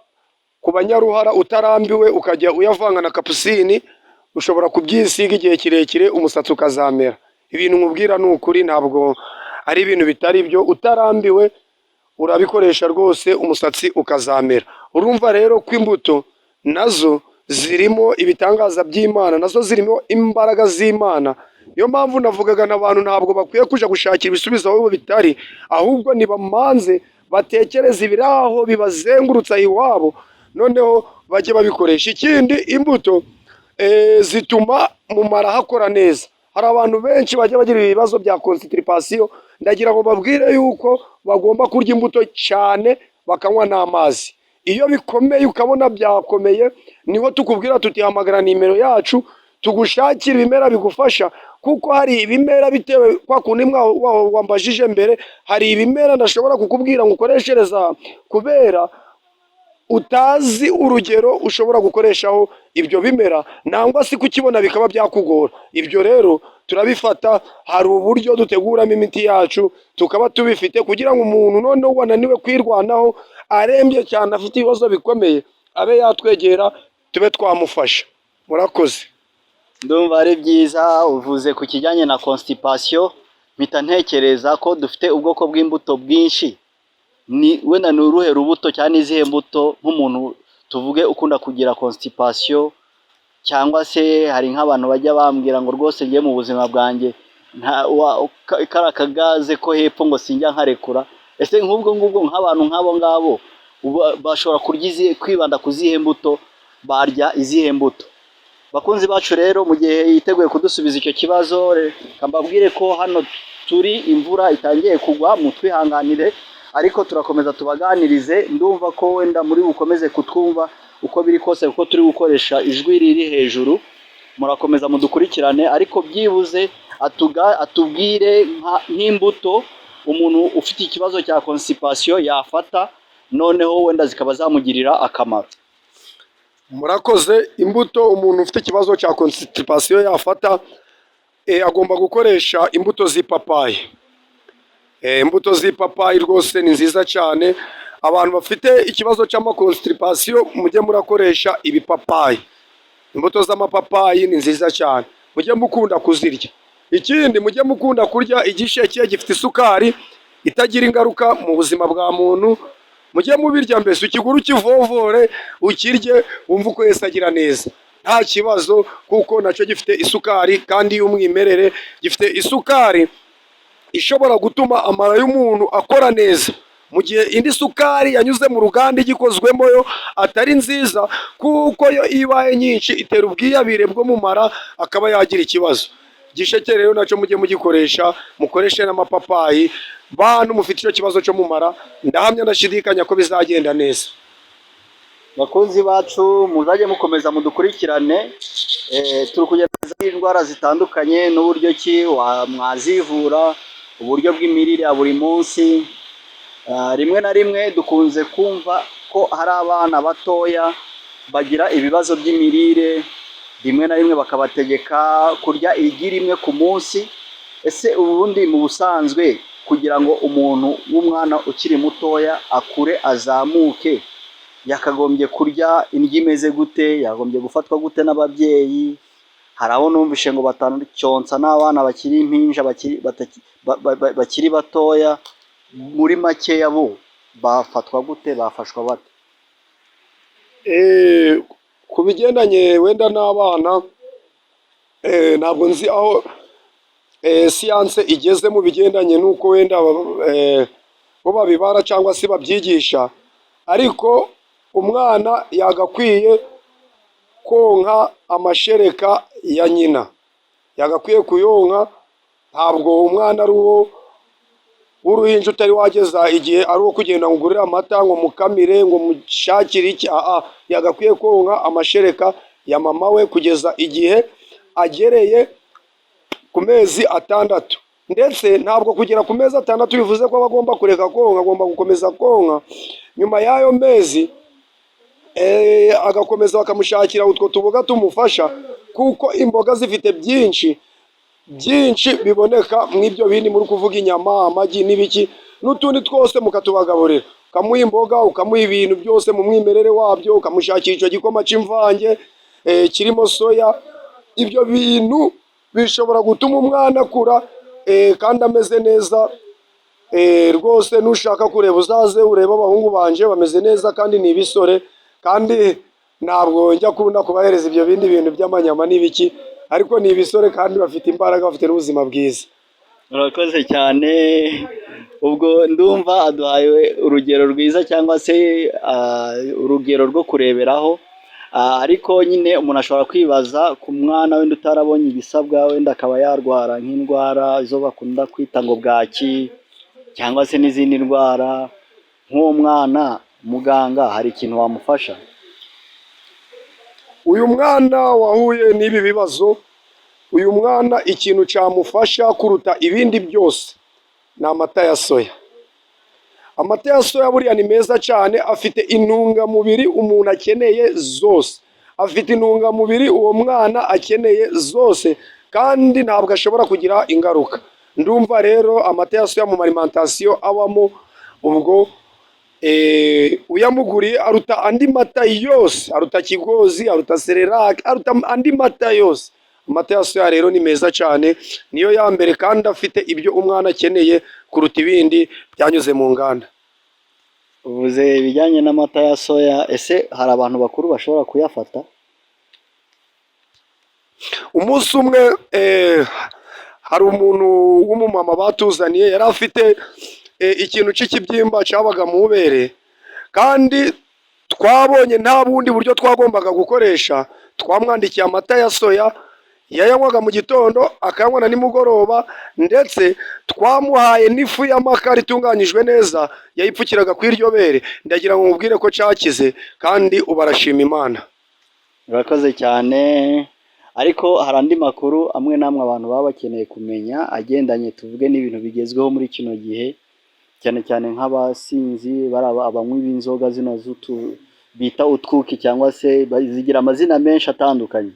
ku banyaruhara utarambiwe, ukajya uyavanga na kapusini, ushobora kubyisiga igihe kirekire umusatsi ukazamera. Ibintu nkubwira ni ukuri, ntabwo ari ibintu bitari byo. Utarambiwe urabikoresha rwose umusatsi ukazamera. Urumva rero ko imbuto nazo zirimo ibitangaza by'Imana, nazo zirimo imbaraga z'Imana. Niyo mpamvu navugaga n'abantu ntabwo bakwiye kujya gushakira ibisubizo aho bitari, ahubwo nibamanze batekereze ibiri aho bibazengurutsa iwabo, noneho bajye babikoresha. Ikindi, imbuto zituma mu mara hakora neza. Hari abantu benshi bajya bagira ibibazo bya constipation, ndagira ngo babwire yuko bagomba kurya imbuto cyane, bakanywa n'amazi. Iyo bikomeye ukabona byakomeye, niho tukubwira tuti hamagara nimero yacu tugushakira ibimera bigufasha, kuko hari ibimera bitewe kwa kundi wambajije mbere, hari ibimera ndashobora kukubwira ngo ukoreshereza kubera utazi urugero ushobora gukoreshaho ibyo bimera, nangwa si kukibona bikaba byakugora. Ibyo rero turabifata, hari uburyo duteguramo imiti yacu tukaba tubifite, kugira ngo umuntu noneho wananiwe kwirwanaho, arembye cyane, afite ibibazo bikomeye, abe yatwegera tube twamufasha. Murakoze. Ndumva ari byiza uvuze ku kijyanye na constipation, mpita ntekereza ko dufite ubwoko bw'imbuto bwinshi. Wenda ni uruhe rubuto cyangwa izihe mbuto nk'umuntu tuvuge ukunda kugira constipation, cyangwa se hari nk'abantu bajya bambwira ngo rwose ngiye mu buzima bwanjye kari akagaze ko hepfo ngo sinjya nkarekura? Ese nk'ubwo ngubwo nk'abantu nk'abo ngabo bashobora kwibanda ku zihe mbuto, barya izihe mbuto? Bakunzi bacu rero, mu gihe yiteguye kudusubiza icyo kibazo, reka mbabwire ko hano turi imvura itangiye kugwa, mutwihanganire, ariko turakomeza tubaganirize. Ndumva ko wenda muri bukomeze kutwumva uko biri kose, kuko turi gukoresha ijwi riri hejuru. Murakomeza mudukurikirane, ariko byibuze atubwire nk'imbuto umuntu ufite ikibazo cya constipation yafata, noneho wenda zikaba zamugirira akamaro. Murakoze. Imbuto umuntu ufite ikibazo cya constipation yafata, agomba gukoresha imbuto z'ipapayi. Imbuto z'ipapayi rwose ni nziza cyane. Abantu bafite ikibazo cy'amakonstipation mujye murakoresha ibipapayi. Imbuto z'amapapayi ni nziza cyane, mujye mukunda kuzirya. Ikindi, mujye mukunda kurya igisheke gifite isukari itagira ingaruka mu buzima bwa muntu. Mujye mubirya, mbese ukigura ukivovore ukirye, wumva uko Yesu agira neza, nta kibazo, kuko nacyo gifite isukari kandi y'umwimerere. Gifite isukari ishobora gutuma amara y'umuntu akora neza, mu gihe indi sukari yanyuze mu ruganda igikozwemo yo atari nziza, kuko yo ibaye nyinshi itera ubwiyabire bwo mu mara, akaba yagira ikibazo. Igisheke rero nacyo mujye mugikoresha, mukoreshe n'amapapayi. Bantu mufite icyo kibazo cyo mu mara, ndahamya ndashidikanya ko bizagenda neza. Bakunzi bacu, muzajye mukomeza mudukurikirane, turi kugerageza indwara zitandukanye n'uburyo ki mwazivura, uburyo bw'imirire ya buri munsi. Rimwe na rimwe dukunze kumva ko hari abana batoya bagira ibibazo by'imirire, rimwe na rimwe bakabategeka kurya igi rimwe ku munsi. Ese ubundi mu busanzwe kugira ngo umuntu w'umwana ukiri mutoya akure azamuke, yakagombye kurya indyo imeze gute? Yagombye gufatwa gute n'ababyeyi? hari abo numvishe ngo batacyonsa n'abana bakiri impinja bakiri batoya. Muri makeya bo bafatwa gute, bafashwa bate? Ku bigendanye wenda n'abana, ntabwo nzi aho siyanse igeze mu bigendanye n'uko wenda bo babibara cyangwa se babyigisha, ariko umwana yagakwiye konka amashereka ya nyina, yagakwiye kuyonka. Ntabwo umwana ari uwo w'uruhinja utari wageza igihe ari uwo kugenda ngo ugurire amata ngo mukamire ngo mushakire iki. Yagakwiye konka amashereka ya mama we kugeza igihe agereye ku mezi 6, ndetse ntabwo kugera ku mezi 6 bivuze ko aba agomba kureka konka, agomba gukomeza konka. Nyuma y'ayo mezi agakomeza bakamushakira utwo tuboga tumufasha, kuko imboga zifite byinshi biboneka mu ibyo bindi muri kuvuga, inyama, amagi n'ibiki n'utundi twose mukatubagaburira, ukamuha imboga, ukamuha ibintu byose mu mwimerere wabyo, ukamushakira icyo gikoma cy'imvange kirimo soya. Ibyo bintu bishobora gutuma umwana akura kandi ameze neza rwose. Nushaka kureba uzaze urebe abahungu banje bameze neza kandi ni ibisore, kandi ntabwo njya kubona kubahereza ibyo bindi bintu by'amanyama n'ibiki, ariko ni ibisore kandi bafite imbaraga, bafite n'ubuzima bwiza. Urakoze cyane. Ubwo ndumva aduhaye urugero rwiza cyangwa se urugero rwo kureberaho, ariko nyine umuntu ashobora kwibaza ku mwana wenda utarabonye ibisabwa, wenda akaba yarwara nk'indwara izo bakunda kwita ngo bwaki cyangwa se n'izindi ndwara. Nk'uwo mwana, muganga hari ikintu wamufasha? Uyu mwana wahuye n'ibi bibazo, uyu mwana ikintu cyamufasha kuruta ibindi byose ni amata ya soya. Amata ya soya buriya ni meza cyane, afite intungamubiri umuntu akeneye zose, afite intungamubiri uwo mwana akeneye zose, kandi ntabwo ashobora kugira ingaruka. Ndumva rero amata ya soya mu alimentation abamo, ubwo uyamuguriye aruta andi mata yose, aruta kigozi, aruta serelake, aruta andi mata yose. Amata ya soya rero ni meza cyane, niyo ya mbere kandi afite ibyo umwana akeneye kuruta ibindi byanyuze mu nganda. Uvuze ibijyanye n'amata ya soya, ese hari abantu bakuru bashobora kuyafata? Umunsi umwe hari umuntu w'umumama batuzaniye, yari afite ikintu cy'ikibyimba cyabaga mu bere, kandi twabonye nta bundi buryo twagombaga gukoresha, twamwandikiye amata ya soya, yayanywaga mu gitondo akanywa na nimugoroba, ndetse twamuhaye n'ifu y'amakara itunganyijwe neza, yayipfukiraga ku iryo bere. Ndagira ngo mubwire ko cyakize kandi ubu arashima Imana. Urakoze cyane. Ariko hari andi makuru amwe n'amwe abantu baba bakeneye kumenya agendanye, tuvuge n'ibintu bigezweho muri kino gihe, cyane cyane nk'abasinzi, abanywi b'inzoga zino bita utwuki, cyangwa se zigira amazina menshi atandukanye.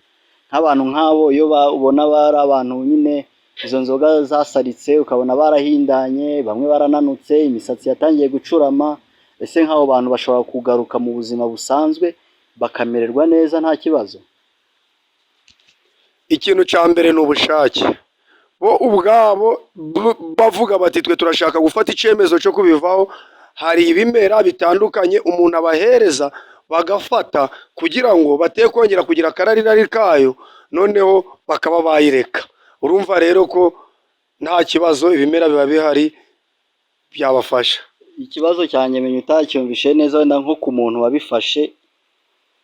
Nk'abantu nk'abo iyo ubona bari abantu nyine izo nzoga zasaritse, ukabona barahindanye, bamwe barananutse, imisatsi yatangiye gucurama, ese nk'abo bantu bashobora kugaruka mu buzima busanzwe bakamererwa neza nta kibazo? Ikintu cya mbere ni ubushake. Bo ubwabo bavuga bati twe turashaka gufata icyemezo cyo kubivaho, hari ibimera bitandukanye umuntu abahereza bagafata kugira ngo batekongera kugira akararirari kayo, noneho bakaba bayireka. Urumva rero ko nta kibazo, ibimera biba bihari byabafasha. Ikibazo cyanjye menya utacyumvishe neza, wenda nko ku muntu wabifashe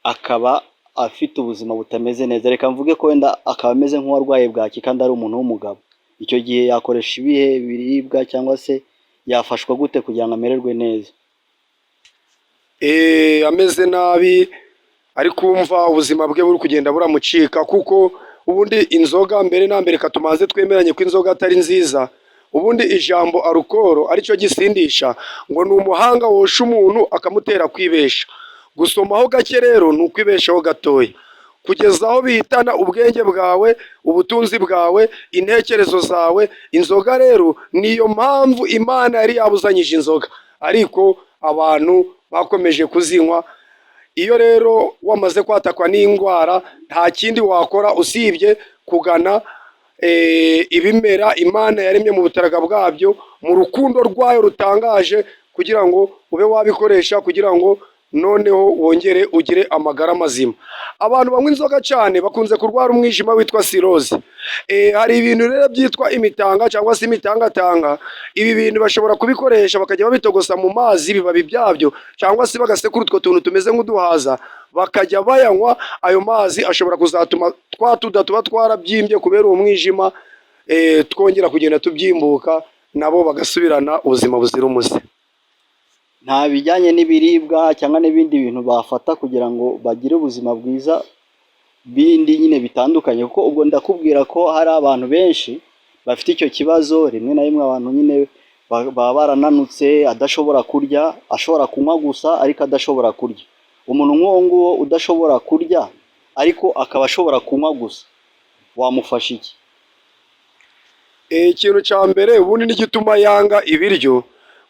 akaba afite ubuzima butameze neza, reka mvuge ko wenda akaba ameze nk'uwarwaye bwaki kandi ari umuntu w'umugabo, icyo gihe yakoresha ibihe biribwa cyangwa se yafashwa gute kugira ngo amererwe neza? Ameze nabi ari kumva ubuzima bwe buri kugenda buramucika, kuko ubundi inzoga mbere na mbere katumaze twemeranye ko inzoga atari nziza. Ubundi ijambo arukoro aricyo gisindisha, ngo ni umuhanga wosha umuntu akamutera kwibesha. Gusomaho gake rero ni ukwibeshaho gatoya, kugeza aho bihitana ubwenge bwawe, ubutunzi bwawe, intekerezo zawe. Inzoga rero niyo mpamvu Imana yari yabuzanyije inzoga, ariko abantu bakomeje kuzinywa. iyo rero wamaze kwatakwa n'indwara nta kindi wakora usibye kugana ibimera Imana yaremye mu butaka bwabyo mu rukundo rwayo rutangaje, kugira ngo ube wabikoresha kugira ngo noneho wongere ugire amagara mazima. Abantu banywa inzoga cyane bakunze kurwara umwijima witwa siroze. Hari ibintu rero byitwa imitanga cyangwa se imitangatanga. Ibi bintu bashobora kubikoresha bakajya babitogosa mu mazi ibibabi byabyo, cyangwa se bagasekura utwo tuntu tumeze nk'uduhaza bakajya bayanywa. Ayo mazi ashobora kuzatuma twatuda tuba twarabyimbye kubera uwo mwijima twongera kugenda tubyimbuka, nabo bagasubirana ubuzima buzira umuze. Nta bijyanye n'ibiribwa cyangwa n'ibindi bintu bafata kugira ngo bagire ubuzima bwiza bindi nyine bitandukanye, kuko ubwo ndakubwira ko hari abantu benshi bafite icyo kibazo. Rimwe na rimwe abantu nyine baba barananutse, adashobora kurya, ashobora kunywa gusa ariko adashobora kurya. Umuntu nk'uwo nguwo udashobora kurya ariko akaba ashobora kunywa gusa, wamufasha iki? Ikintu cya mbere ubundi n'igituma yanga ibiryo,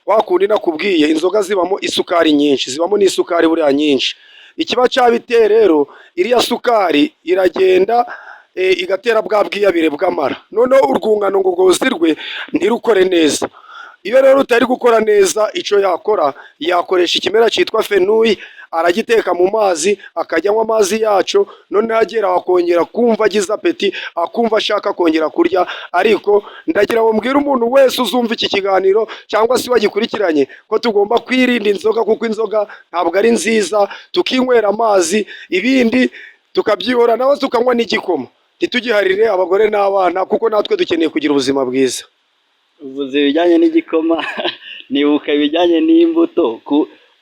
wakundi nakubwiye inzoga zibamo isukari nyinshi, zibamo n'isukari buriya nyinshi. Ikiba cyabiteye rero, iriya sukari iragenda igatera bwa bwiyabire bw'amara, noneho urwungano ngogozi rwe ntirukore neza. Iyo rero utari gukora neza, icyo yakora yakoresha ikimera cyitwa fenuyi, aragiteka mu mazi akajya anywa amazi yacyo, noneho agera akongera kumva agize apeti, akumva ashaka kongera kurya. Ariko ndagira ngo mbwire umuntu wese uzumva iki kiganiro cyangwa se wagikurikiranye ko tugomba kwirinda inzoga, kuko inzoga ntabwo ari nziza, tukinywera amazi, ibindi tukabyihora, nawe tukanywa n'igikoma. Ntitugiharire abagore n'abana, kuko natwe dukeneye kugira ubuzima bwiza. Uvuze ibijyanye n'igikoma nibuka ibijyanye n'imbuto.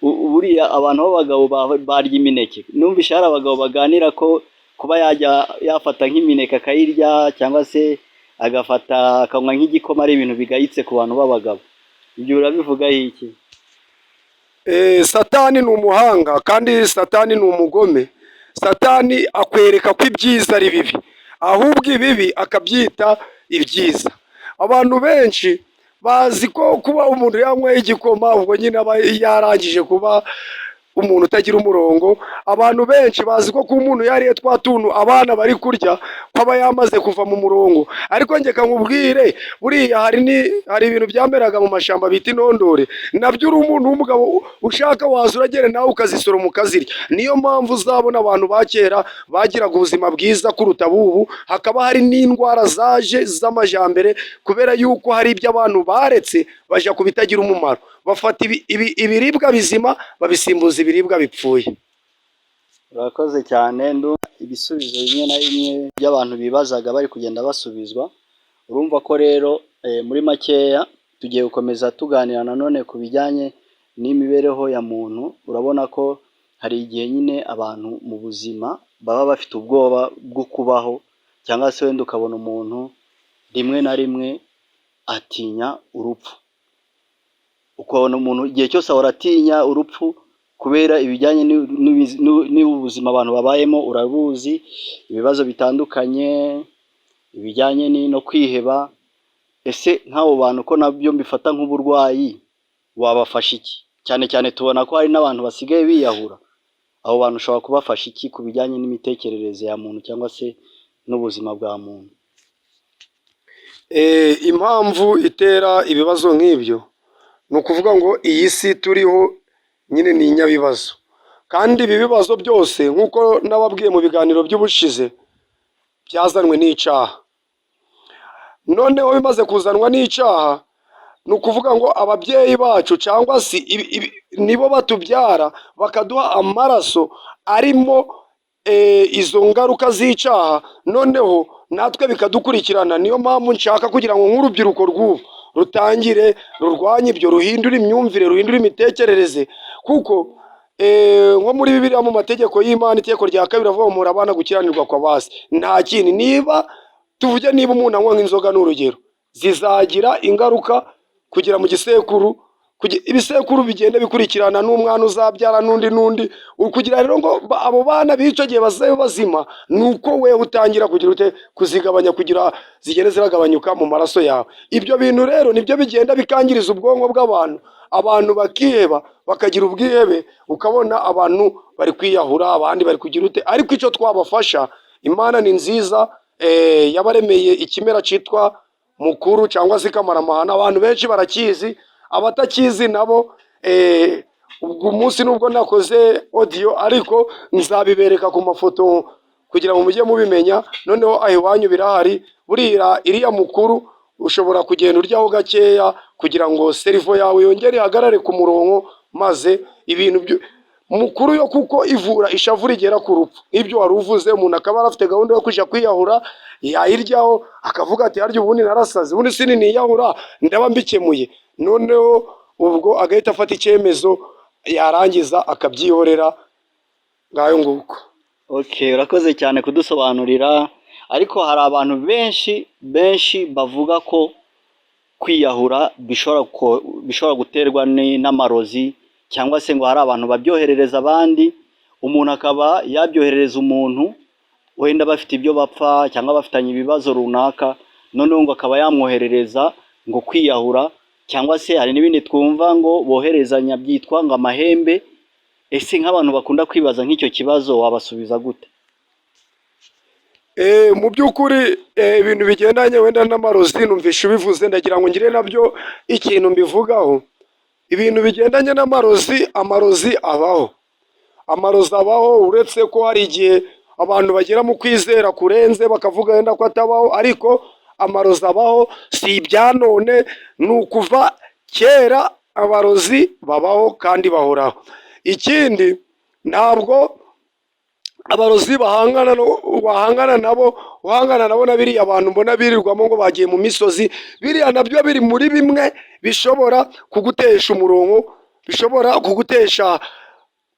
Buriya abantu b'abagabo barya imineke. Numvise hari abagabo baganira ko kuba yafata nk'imineke akayirya cyangwa se agafata akanywa nk'igikoma ari ibintu bigayitse ku bantu b'abagabo. Ibyo urabivugaho iki? Satani ni umuhanga kandi Satani ni umugome. Satani akwereka ko ibyiza ari bibi, ahubwo ibibi akabyita ibyiza. Abantu benshi bazi ko kuba umuntu yanyweye igikoma ubwo nyine aba yarangije kuba umuntu utagira umurongo. Abantu benshi bazi ko kuba umuntu yariye twa tuntu abana bari kurya ko aba yamaze kuva mu murongo. Ariko njye nkubwire, buriya hari ibintu byameraga mu mashyamba bita intondore, nabyo uri umuntu w'umugabo ushaka waza uragera nawe ukazisoroma ukazirya. Niyo mpamvu uzabona abantu ba kera bagiraga ubuzima bwiza kuruta bubu. Hakaba hari n'indwara zaje z'amajyambere kubera yuko hari ibyo abantu baretse bajya ku bitagira umumaro, bafata ibiribwa bizima babisimbuza ibiribwa bipfuye. Urakoze cyane. Ibisubizo bimwe na bimwe by'abantu bibazaga bari kugenda basubizwa. Urumva ko rero muri makeya tugiye gukomeza tuganira nanone ku bijyanye n'imibereho ya muntu. Urabona ko hari igihe nyine abantu mu buzima baba bafite ubwoba bwo kubaho, cyangwa se wenda ukabona umuntu rimwe na rimwe atinya urupfu. Ukabona umuntu igihe cyose ahora atinya urupfu kubera ibijyanye n'ubuzima abantu babayemo. Urabuzi ibibazo bitandukanye ibijyanye no kwiheba. Ese nk'abo bantu ko nabyo mbifata nk'uburwayi, wabafasha iki? Cyane cyane tubona ko hari n'abantu basigaye biyahura. Abo bantu ushobora kubafasha iki ku bijyanye n'imitekerereze ya muntu cyangwa se n'ubuzima bwa muntu? Impamvu itera ibibazo nk'ibyo ni ukuvuga ngo iyi si turiho nyine ni inyabibazo, kandi ibi bibazo byose nk'uko nababwiye mu biganiro by'ubushize byazanwe n'icyaha. Noneho bimaze kuzanwa n'icyaha, ni ukuvuga ngo ababyeyi bacu cyangwa se nibo batubyara bakaduha amaraso arimo izo ngaruka z'icyaha, noneho natwe bikadukurikirana. Niyo mpamvu nshaka kugira ngo nk'urubyiruko rw'ubu rutangire rurwanye ibyo, ruhindura imyumvire, ruhindura imitekerereze. Kuko nko muri Bibiliya mu mategeko y'Imana itegeko rya 2 avuga ngo abana gukiranirwa kwa base. Nta kindi, niba tuvuge niba umuntu anywa nk'inzoga n'urugero, zizagira ingaruka kugira mu gisekuru, ibisekuru bigenda bikurikirana n'umwana uzabyara n'undi kugira rero ngo abo bana b'icyo gihe bazabe bazima. Nuko we utangira kugira kuzigabanya kugira zigende ziragabanyuka mu maraso yawe. Ibyo bintu rero nibyo bigenda bikangiriza ubwonko bw'abantu, abantu bakiheba bakagira ubwihebe, ukabona abantu bari kwiyahura, abandi bari kugira ute. Ariko icyo twabafasha, Imana ni nziza, yabaremeye ikimera cyitwa mukuru cyangwa se kamaramahana. Abantu benshi barakizi, abatakizi nabo ubwo munsi nubwo nakoze audio ariko nzabibereka ku mafoto kugira ngo mujye mubimenya. Noneho aho iwanyu birahari, burira iriya mukuru ushobora kugenda uryaho gakeya kugira ngo serivo yawe yongere ihagarare ku murongo, maze ibintu mukuru yo kuko ivura ishavu rigera ku rupfu. Ibyo wari uvuze, umuntu akaba afite gahunda yo kujya kwiyahura, yayiryaho akavuga ati harya ubundi narasaze, ubundi siniyahura ndaba mbikemuye. Noneho ubwo agahita afata icyemezo, yarangiza akabyihorera. Ngayo nguko. Okay, urakoze cyane kudusobanurira. Ariko hari abantu benshi bavuga ko kwiyahura bishobora guterwa n'amarozi, cyangwa se ngo hari abantu babyoherereza abandi, umuntu akaba yabyoherereza umuntu wenda bafite ibyo bapfa cyangwa bafitanye ibibazo runaka, noneho ngo akaba yamwoherereza ngo kwiyahura. Cyangwa se hari n'ibindi twumva ngo boherezanya byitwa ngo amahembe. Ese nk'abantu bakunda kwibaza nk'icyo kibazo wabasubiza gute? Mu by'ukuri ibintu bigendanye wenda n'amarozi numvishe ubivuze, ndagira ngo ngire nabyo ikintu mbivugaho. Ibintu bigendanye n'amarozi, amarozi abaho, uretse ko hari igihe abantu bagera mu kwizera kurenze bakavuga wenda ko atabaho, ariko amarozi abaho. Si ibya none, ni ukuva kera abarozi babaho kandi bahoraho. Ikindi, ntabwo abarozi uhangana nabo na biriya abantu mbona birirwamo ngo bagiye mu misozi, biriya nabyo biri muri bimwe bishobora kugutesha umurongo, bishobora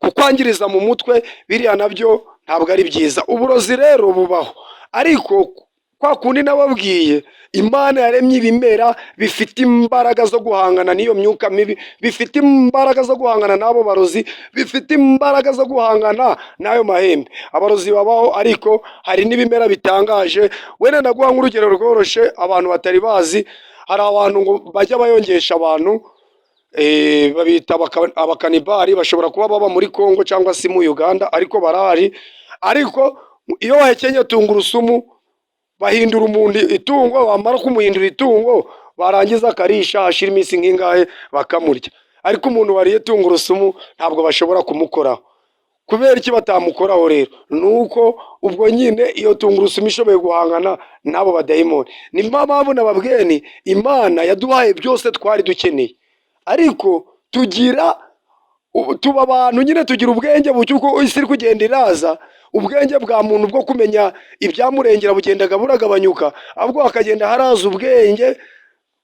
kukwangiriza mu mutwe. Biriya nabyo ntabwo ari byiza. Uburozi rero bubaho, ariko kwa kundi nababwiye, Imana yaremye ibimera bifite imbaraga zo guhangana n'iyo myuka mibi, bifite imbaraga zo guhangana n'abo barozi, bifite imbaraga zo guhangana n'ayo mahembe. Abarozi babaho, ariko hari n'ibimera bitangaje. Wenda ndaguha nk'urugero rworoshye abantu batari bazi. Hari abantu ngo bajya bayongesha abantu, babita abakanibari, bashobora kuba baba muri Kongo cyangwa se mu Uganda, ariko barahari. Ariko iyo wahekenye tungurusumu, bahindura umuntu itungo, bamara kumuhindura itungo, barangiza akarisha, hashira iminsi nk'ingahe bakamurya. Ariko umuntu wariye tungurusumu ntabwo bashobora kumukoraho. Kubera iki batamukoraho rero? Nuko ubwo nyine iyo tungurusumu ishoboye guhangana n'abo badayimoni. Ni mpamvu nababwiye, Imana yaduhaye byose twari dukeneye, ariko tuba abantu nyine tugira ubwenge buke uko isi iri kugenda iraza. Ubwenge bwa muntu bwo kumenya ibyamurengera bugendaga buragabanyuka, ahubwo hakagenda haraza ubwenge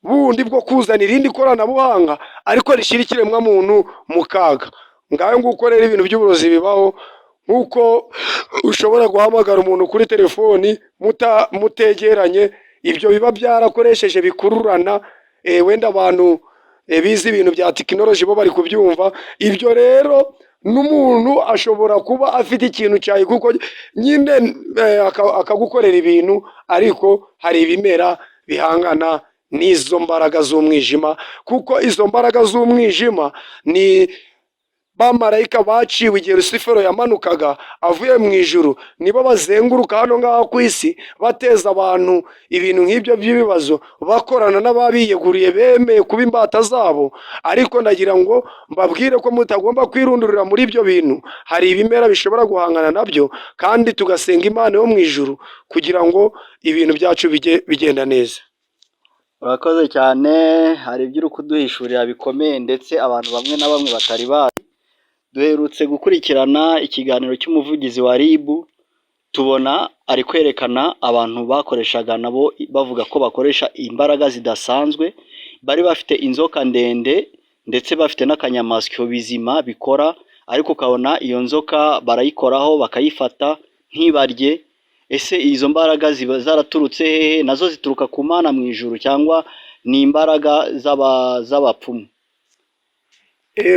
bundi bwo kuzana irindi koranabuhanga, ariko rishyira ikiremwa muntu mu kaga. Ngaho nguko rero ibintu by'uburozi bibaho, nk'uko ushobora guhamagara umuntu kuri telefoni mutegeranye. Ibyo biba byarakoresheje bikururana, wenda abantu bize ibintu bya tekinoloji bo bari kubyumva. Ibyo rero n'umuntu ashobora kuba afite ikintu cyawe kuko nyine akagukorera ibintu, ariko hari ibimera bihangana n'izo mbaraga z'umwijima, kuko izo mbaraga z'umwijima ni bamarayika baciwe igihe Rusifero yamanukaga avuye mu ijuru, nibo bazenguruka hano ngaho ku isi bateza abantu ibintu nk'ibyo by'ibibazo, bakorana n'ababiyeguriye bemeye kuba imbata zabo. Ariko ndagira ngo mbabwire ko mutagomba kwirundurira muri ibyo bintu. Hari ibimera bishobora guhangana nabyo, kandi tugasenga Imana yo mu ijuru kugira ngo ibintu byacu bigenda neza. Urakoze cyane. Hari ibyo uri kuduhishurira bikomeye, ndetse abantu bamwe na bamwe batari bazi. Duherutse gukurikirana ikiganiro cy'umuvugizi wa RIB, tubona ari kwerekana abantu bakoreshaga nabo bavuga ko bakoresha imbaraga zidasanzwe, bari bafite inzoka ndende ndetse bafite n'akanyamasyo bizima bikora, ariko ukabona iyo nzoka barayikoraho bakayifata ntibarye. Ese izo mbaraga ziba zaraturutse hehe? Nazo zituruka ku Mana mu ijuru cyangwa ni imbaraga z'abapfumu?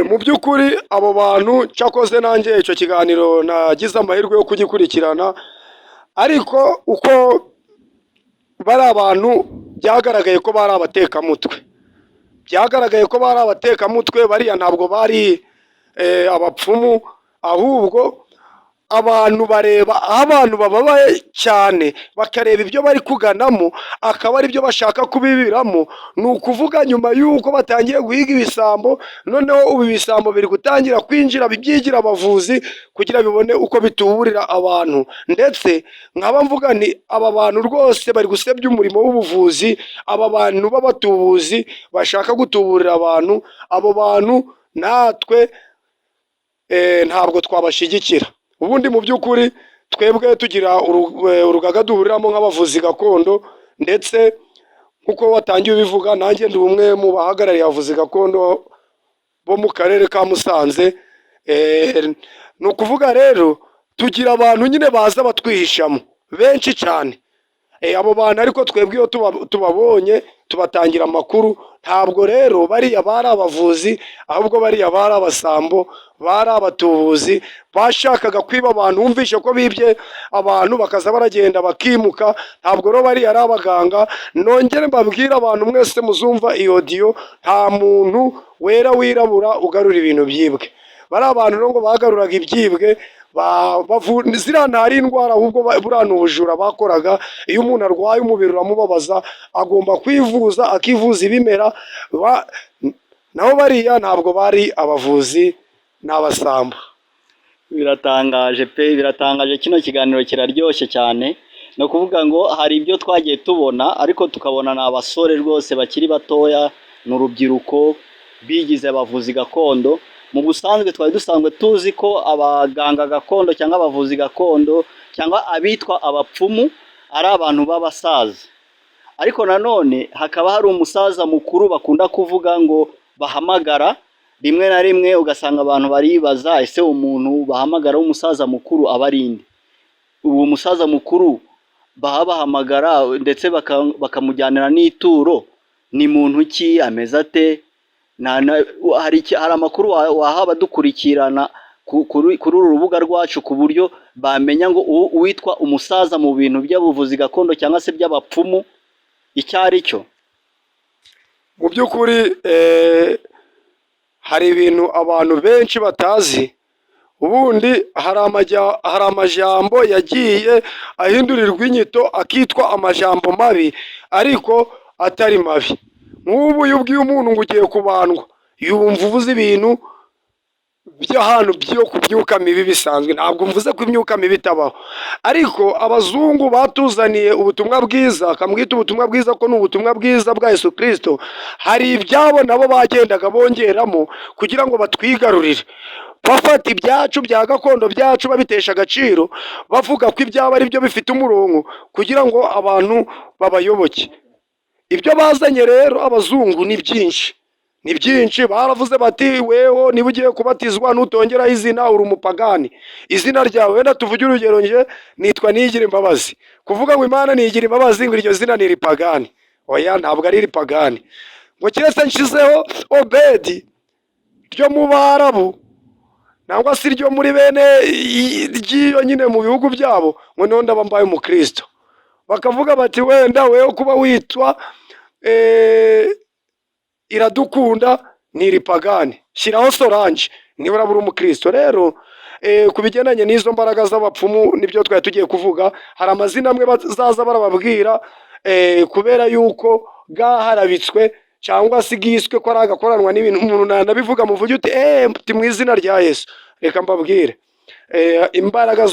Mu by'ukuri abo bantu, cyakoze nanjye icyo kiganiro nagize amahirwe yo kugikurikirana, ariko uko bari abantu byagaragaye ko bari abatekamutwe, bariya ntabwo bari abapfumu, ahubwo abantu bareba aho abantu bababaye cyane, bakareba ibyo bari kuganamo, akaba ari byo bashaka kubibiramo. Ni ukuvuga nyuma y'uko batangiye guhiga ibisambo, noneho ubu ibisambo biri gutangira kwinjira bibyigira abavuzi kugira bibone uko bituburira abantu. Ndetse nkaba mvuga ni aba bantu rwose bari gusebya umurimo w'ubuvuzi, aba bantu b'abatubuzi bashaka gutuburira abantu, abo bantu natwe ntabwo twabashyigikira. Ubundi mu by'ukuri twebwe tugira urugaga duhuriramo nk'abavuzi gakondo, ndetse nk'uko watangiye ubivuga, nanjye ndi umwe mu bahagarariye abavuzi gakondo bo mu karere ka Musanze. Ni ukuvuga rero tugira abantu nyine baza batwihishamo benshi cyane. Abo bantu ariko twebwe iyo tubabonye tubatangira amakuru. Ntabwo rero bariya bari abavuzi, ahubwo bariya bari abasambo, bari abatubuzi bashakaga kwiba abantu. Wumvishe ko bibye abantu bakaza baragenda bakimuka. Ntabwo rero bariya ari abaganga. Nongere mbabwire abantu mwese muzumva iyo audio, nta muntu wera wirabura ugarura ibintu byibwe. Bari abantu rero ngo bagaruraga ibyibwe, ziriya ntari indwara, ahubwo buriya ni ubujura bakoraga. Iyo umuntu arwaye umubiri uramubabaza, agomba kwivuza akivuza ibimera. Naho bariya ntabwo bari abavuzi, ni abasambo. Biratangaje pe, biratangaje. Kino kiganiro kiraryoshye cyane. Ni ukuvuga ngo hari ibyo twagiye tubona, ariko tukabona ni abasore rwose bakiri batoya, ni urubyiruko bigize abavuzi gakondo. Mu busanzwe twari dusanzwe tuzi ko abaganga gakondo cyangwa abavuzi gakondo cyangwa abitwa abapfumu ari abantu b'abasaza, ariko nanone hakaba hari umusaza mukuru bakunda kuvuga ngo bahamagara. Rimwe na rimwe ugasanga abantu baribaza, ese umuntu bahamagara w'umusaza mukuru aba ari nde? Uwo musaza mukuru bahamagara ndetse bakamujyanira n'ituro, ni muntu ki, ameze ate? Hari amakuru wahaba dukurikirana kuri uru rubuga rwacu, ku buryo bamenya ngo uwitwa umusaza mu bintu by'abuvuzi gakondo cyangwa se by'abapfumu icyo ari cyo? Mu by'ukuri hari ibintu abantu benshi batazi. Ubundi hari amajambo yagiye ahindurirwa inyito akitwa amajambo mabi, ariko atari mabi. Nk'ubu iyo ubwiye umuntu ngo ugiye kubandwa, yumva uvuze ibintu by'ahantu byo ku myuka mibi bisanzwe. Ntabwo mvuze ko imyuka mibi itabaho, ariko abazungu batuzaniye ubutumwa bwiza, akamwita ubutumwa bwiza ko ni ubutumwa bwiza bwa Yesu Kristo. Hari ibyabo nabo bagendaga bongeramo kugira ngo batwigarurire, bafata ibyacu bya gakondo byacu babitesha agaciro, bavuga ko ibyabo ari byo bifite umurongo kugira ngo abantu babayoboke. Ibyo bazanye rero abazungu ni byinshi, ni byinshi. Baravuze bati, weho niba ugiye kubatizwa nutongeraho izina uri umupagani. Izina ryawe, wenda tuvuge urugero, nje nitwa Niyigira Imbabazi. Kuvuga ngo Imana niyigira imbabazi ngo iryo zina ni ripagani? Oya, ntabwo ari ripagani. Ngo keretse nshizeho Obedi ryo mu Barabu, nangwa se ryo muri bene ry'iyo nyine mu bihugu byabo, ngo niho ndaba mbaye umukristo. Bakavuga bati, wenda weho kuba witwa Iradukunda ni ripagani, shyiraho Solange niba urabura umukristo. Rero ku bigendanye n'izo mbaraga z'abapfumu nibyo twari tugiye kuvuga. Hari amazina amwe bazaza barababwira kubera yuko bwaharabitswe cyangwa se bwiswe ko ari agakoranwa n'ibintu. Umuntu nanabivuga muvuge uti mu izina rya Yesu. Reka mbabwire, imbaraga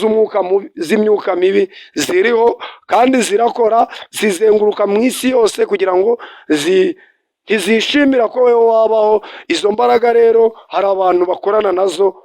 z'imyuka mibi ziriho kandi zirakora, zizenguruka mu isi yose kugira ngo ntizishimira ko wowe wabaho. Izo mbaraga rero hari abantu bakorana nazo,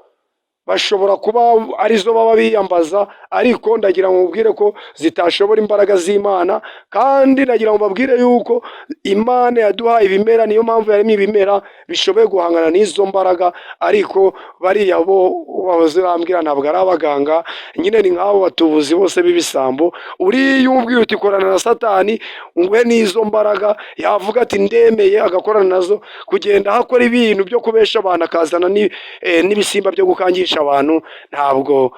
bashobora kuba arizo baba biyambaza, ariko ndagira ngo mubwire ko zitashobora imbaraga z'Imana. Kandi ndagira ngo mbabwire yuko Imana yaduhaye ibimera, niyo mpamvu yaremye ibimera bishoboye guhangana n'izo mbaraga. Ariko bariya bo bahoze bambwira ntabwo ari abaganga, nyine ni nk'abo batubuzi bose b'ibisambo. Uriya umubwira uti korana na Satani, we n'izo mbaraga yavuga ati ndemeye, agakorana nazo, kugenda hakora ibintu byo kubesha abantu, akazana n'ibisimba byo gukangisha abantu. Ntabwo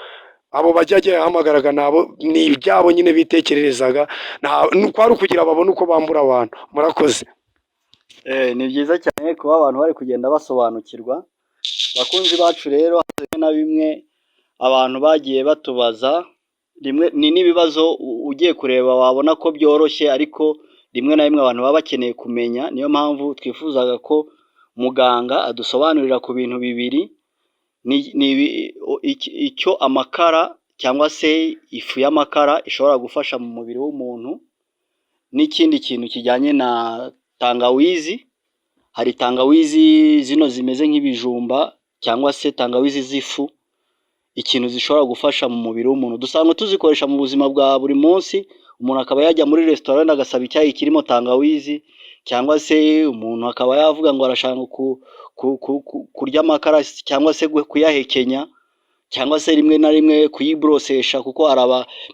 abo bajya yahamagaraga, nabo ni ibyabo nyine bitekererezaga, kwari ukugira babone uko bambura abantu. Murakoze. Ni byiza cyane kuba abantu bari kugenda basobanukirwa Bakunzi bacu rero, rimwe na bimwe abantu bagiye batubaza, rimwe ni n'ibibazo ugiye kureba wabona ko byoroshye, ariko rimwe na rimwe abantu baba bakeneye kumenya. Niyo mpamvu twifuzaga ko muganga adusobanurira ku bintu bibiri, icyo amakara cyangwa se ifu y'amakara ishobora gufasha mu mubiri w'umuntu, n'ikindi kintu kijyanye na tangawizi. Hari tangawizi zino zimeze nk'ibijumba cyangwa se tangawizi z'ifu, ikintu zishobora gufasha mu mubiri w'umuntu. Dusanzwe tuzikoresha mu buzima bwa buri munsi, umuntu akaba yajya muri restaurant agasaba icyayi kirimo tangawizi, cyangwa se umuntu akaba yavuga ngo arashaka kurya amakara cyangwa se kuyahekenya, cyangwa se rimwe na rimwe kuyiborosesha, kuko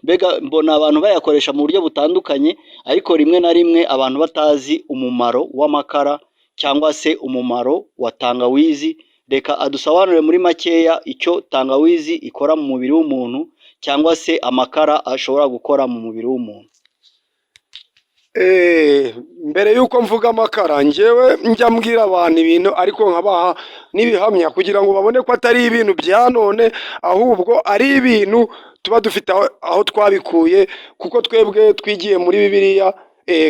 mbega mbona abantu bayakoresha mu buryo butandukanye, ariko rimwe na rimwe abantu batazi umumaro w'amakara cyangwa se umumaro wa tangawizi. Reka adusobanurire muri makeya icyo tangawizi ikora mu mubiri w'umuntu, cyangwa se amakara ashobora gukora mu mubiri w'umuntu. Mbere y'uko mvuga amakara, njyewe njya mbwira abantu ibintu ariko nkabaha n'ibihamya kugira ngo babone ko atari ibintu bya none, ahubwo ari ibintu tuba dufite aho twabikuye, kuko twebwe twigiye muri Bibiliya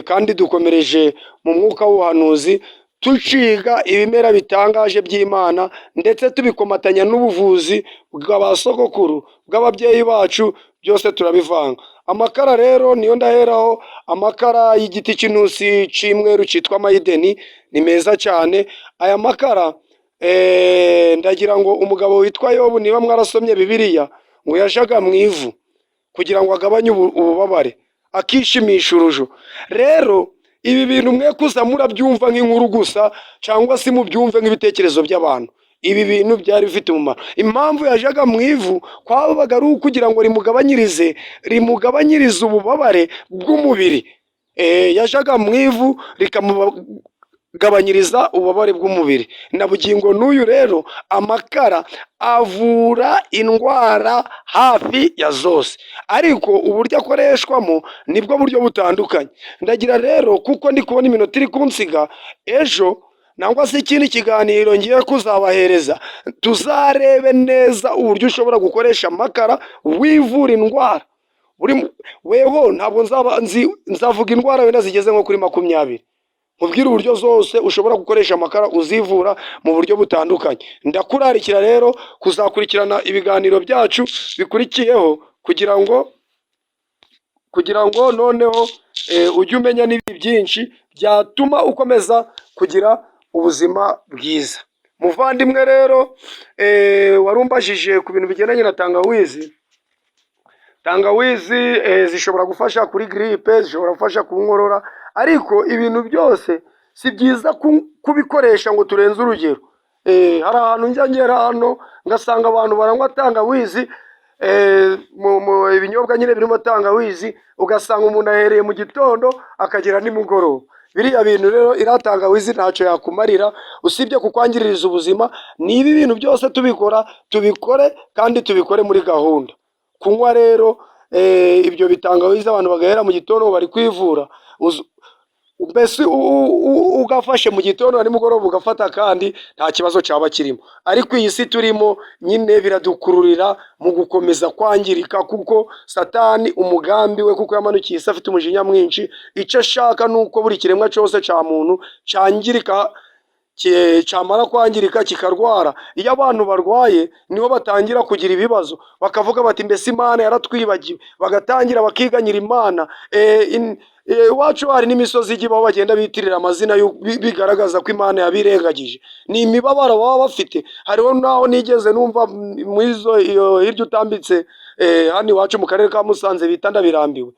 kandi dukomereje mu mwuka w'ubuhanuzi, tuciga ibimera bitangaje by'Imana, ndetse tubikomatanya n'ubuvuzi bw'abasogokuru bw'ababyeyi bacu, byose turabivanga. Amakara rero niyo ndaheraho. Amakara y'igiti cy'intusi cy'imweru cyitwa mayideni ni meza cyane. Aya makara ndagira ngo umugabo witwa Yobu, niba mwarasomye Bibiliya, ngo yajaga mu ivu kugira ngo agabanye ububabare, akishimisha urujo. Rero ibi bintu mwe kuza murabyumva nk'inkuru gusa, cyangwa se mubyumve nk'ibitekerezo by'abantu. Ibi bintu byari bifite umumaro. Impamvu yajaga mu ivu kwabaga ari ukugira ngo rimugabanyirize ububabare bw'umubiri. Yajaga mu ivu rikamugabanyiriza ububabare bw'umubiri. Na bugingo n'uyu rero, amakara avura indwara hafi ya zose, ariko uburyo akoreshwamo nibwo buryo butandukanye. Ndagira rero, kuko ndi kubona iminota iri kunsiga, ejo nangwa se ikindi kiganiro ngiye kuzabahereza, tuzarebe neza uburyo ushobora gukoresha amakara wivura indwara. Weho ntabwo nzavuga indwara wenda zigeze nko kuri 20, mubwire uburyo zose ushobora gukoresha amakara uzivura mu buryo butandukanye. Ndakurarikira rero kuzakurikirana ibiganiro byacu bikurikiyeho, kugira ngo noneho ujye umenya n'ibindi byinshi byatuma ukomeza kugira ubuzima bwiza. Muvandimwe rero, warumbajije ku bintu bigendanye na tangawizi. Tangawizi zishobora gufasha kuri gripe, zishobora gufasha ku nkorora, ariko ibintu byose si byiza kubikoresha ngo turenze urugero. Hari ahantu njya ngera hano ngasanga abantu baranywa tangawizi, ibinyobwa nyine birimo tangawizi, ugasanga umuntu ahereye mu gitondo akagera nimugoroba. Biriya bintu rero, iriya tangawizi ntacyo yakumarira usibye kukwangiririza ubuzima. Niba ibintu byose tubikore kandi tubikore muri gahunda. Kunywa rero ibyo bitangawizi abantu bagahera mu gitondo bari kwivura, mbese ugafashe mu gitondo na nimugoroba ugafata, kandi nta kibazo cyaba kirimo. Ariko iyi si turimo nyine biradukururira mu gukomeza kwangirika, kuko Satani umugambi we, kuko yamanukiye isi afite umujinya mwinshi, icyo ashaka ni uko buri kiremwa cyose cya muntu cyangirika, cyamara kwangirika kikarwara. Iyo abantu barwaye niho batangira kugira ibibazo, bakavuga bati mbese Imana yaratwibagiwe, bagatangira bakiganyira Imana. Iwacu hari n'imisozi igibaho bagenda bitirira amazina bigaragaza ko Imana yabirengagije. Ni imibabaro baba bafite. Hariho naho nigeze numva hirya utambitse hano iwacu mu karere ka Musanze bita Ndabirambiwe.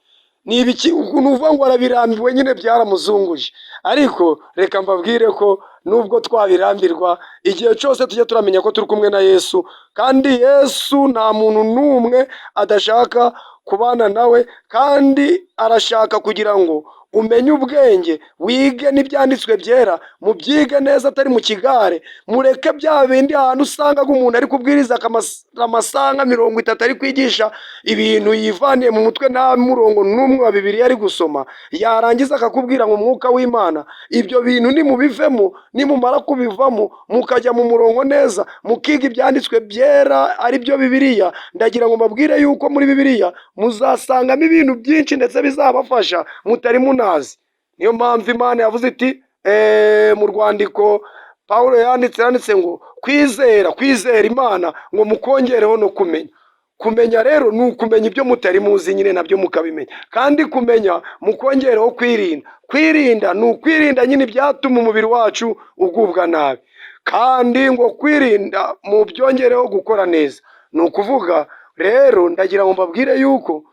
Ni ibiki nuvuga ngo arabirambiwe, nyine byaramuzunguje. Ariko reka mbabwire ko nubwo twabirambirwa, igihe cyose tujye turamenya ko turi kumwe na Yesu, kandi Yesu nta muntu n'umwe adashaka kubana nawe, kandi arashaka kugira ngo umenye ubwenge, wige n'ibyanditswe byera, mubyige neza atari mu kigare. Mureke bya bindi ahantu usanga umuntu ari kubwiriza amasaha 30 ari kwigisha ibintu yivaniye mu mutwe, nta murongo n'umwe wa Bibiliya ari gusoma, yarangiza akakubwira ngo umwuka w'Imana. Ibyo bintu nimubivemo, nimumara kubivamo mukajya mu murongo neza mukiga ibyanditswe byera ari byo Bibiliya, ndagira ngo mbabwire yuko muri Bibiliya muzasangamo ibintu byinshi ndetse bizabafasha mutari munazi. Niyo mpamvu Imana yavuze iti mu rwandiko Pawulo yanditse ngo kwizera Imana ngo mukongereho no kumenya. Kumenya rero ni ukumenya ibyo mutari muzi nyine nabyo mukabimenya, kandi kumenya mukongereho kwirinda. Kwirinda ni ukwirinda nyine ibyatuma umubiri wacu ugubwa nabi, kandi ngo kwirinda mu byongereho gukora neza. Ni ukuvuga rero ndagira ngo mbabwire yuko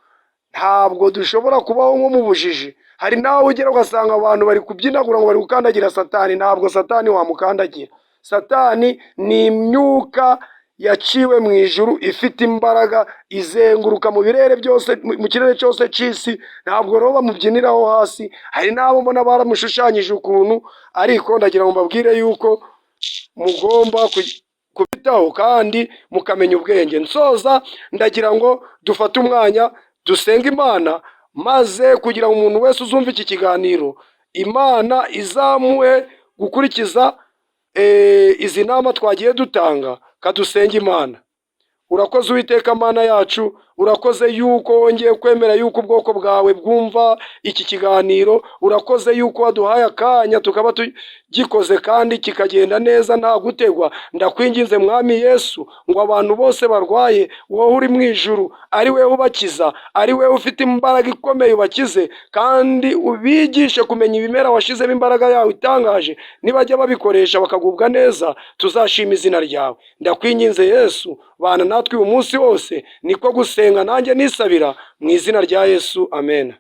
ntabwo dushobora kubaho nko mu bujiji. Hari nawe ugera ugasanga abantu bari kubyinagura ngo bari gukandagira Satani. Ntabwo Satani wamukandagira. Satani ni imyuka yaciwe mu ijuru ifite imbaraga izenguruka mu birere byose, mu kirere cyose cy'isi. Ntabwo rero bamubyiniraho hasi. Hari n'abo mbona baramushushanyije ukuntu, ariko ndagira ngo mbabwire yuko mugomba kubitaho kandi mukamenya ubwenge. Nsoza ndagira ngo dufate umwanya dusenga Imana, maze kugira ngo umuntu wese uzumva iki kiganiro Imana izamuhe gukurikiza izi nama twagiye dutanga. Kadusenga Imana. Urakoze Uwiteka Mana yacu, urakoze yuko wongeye kwemera yuko ubwoko bwawe bwumva iki kiganiro. Urakoze yuko waduhaye akanya tukaba tugikoze kandi kikagenda neza nta gutegwa. Ndakwinginze Mwami Yesu ngo abantu bose barwaye, wowe uri mu ijuru ari wewe ubakiza, ari wewe ufite imbaraga ikomeye ubakize, kandi ubigishe kumenya ibimera washizemo imbaraga yawe itangaje. Nibajya babikoresha bakagubwa neza, tuzashima izina ryawe. Ndakwinginze Yesu, bana natwe uyu munsi wose. Niko gusenga nanjye nisabira mu izina rya Yesu, amen.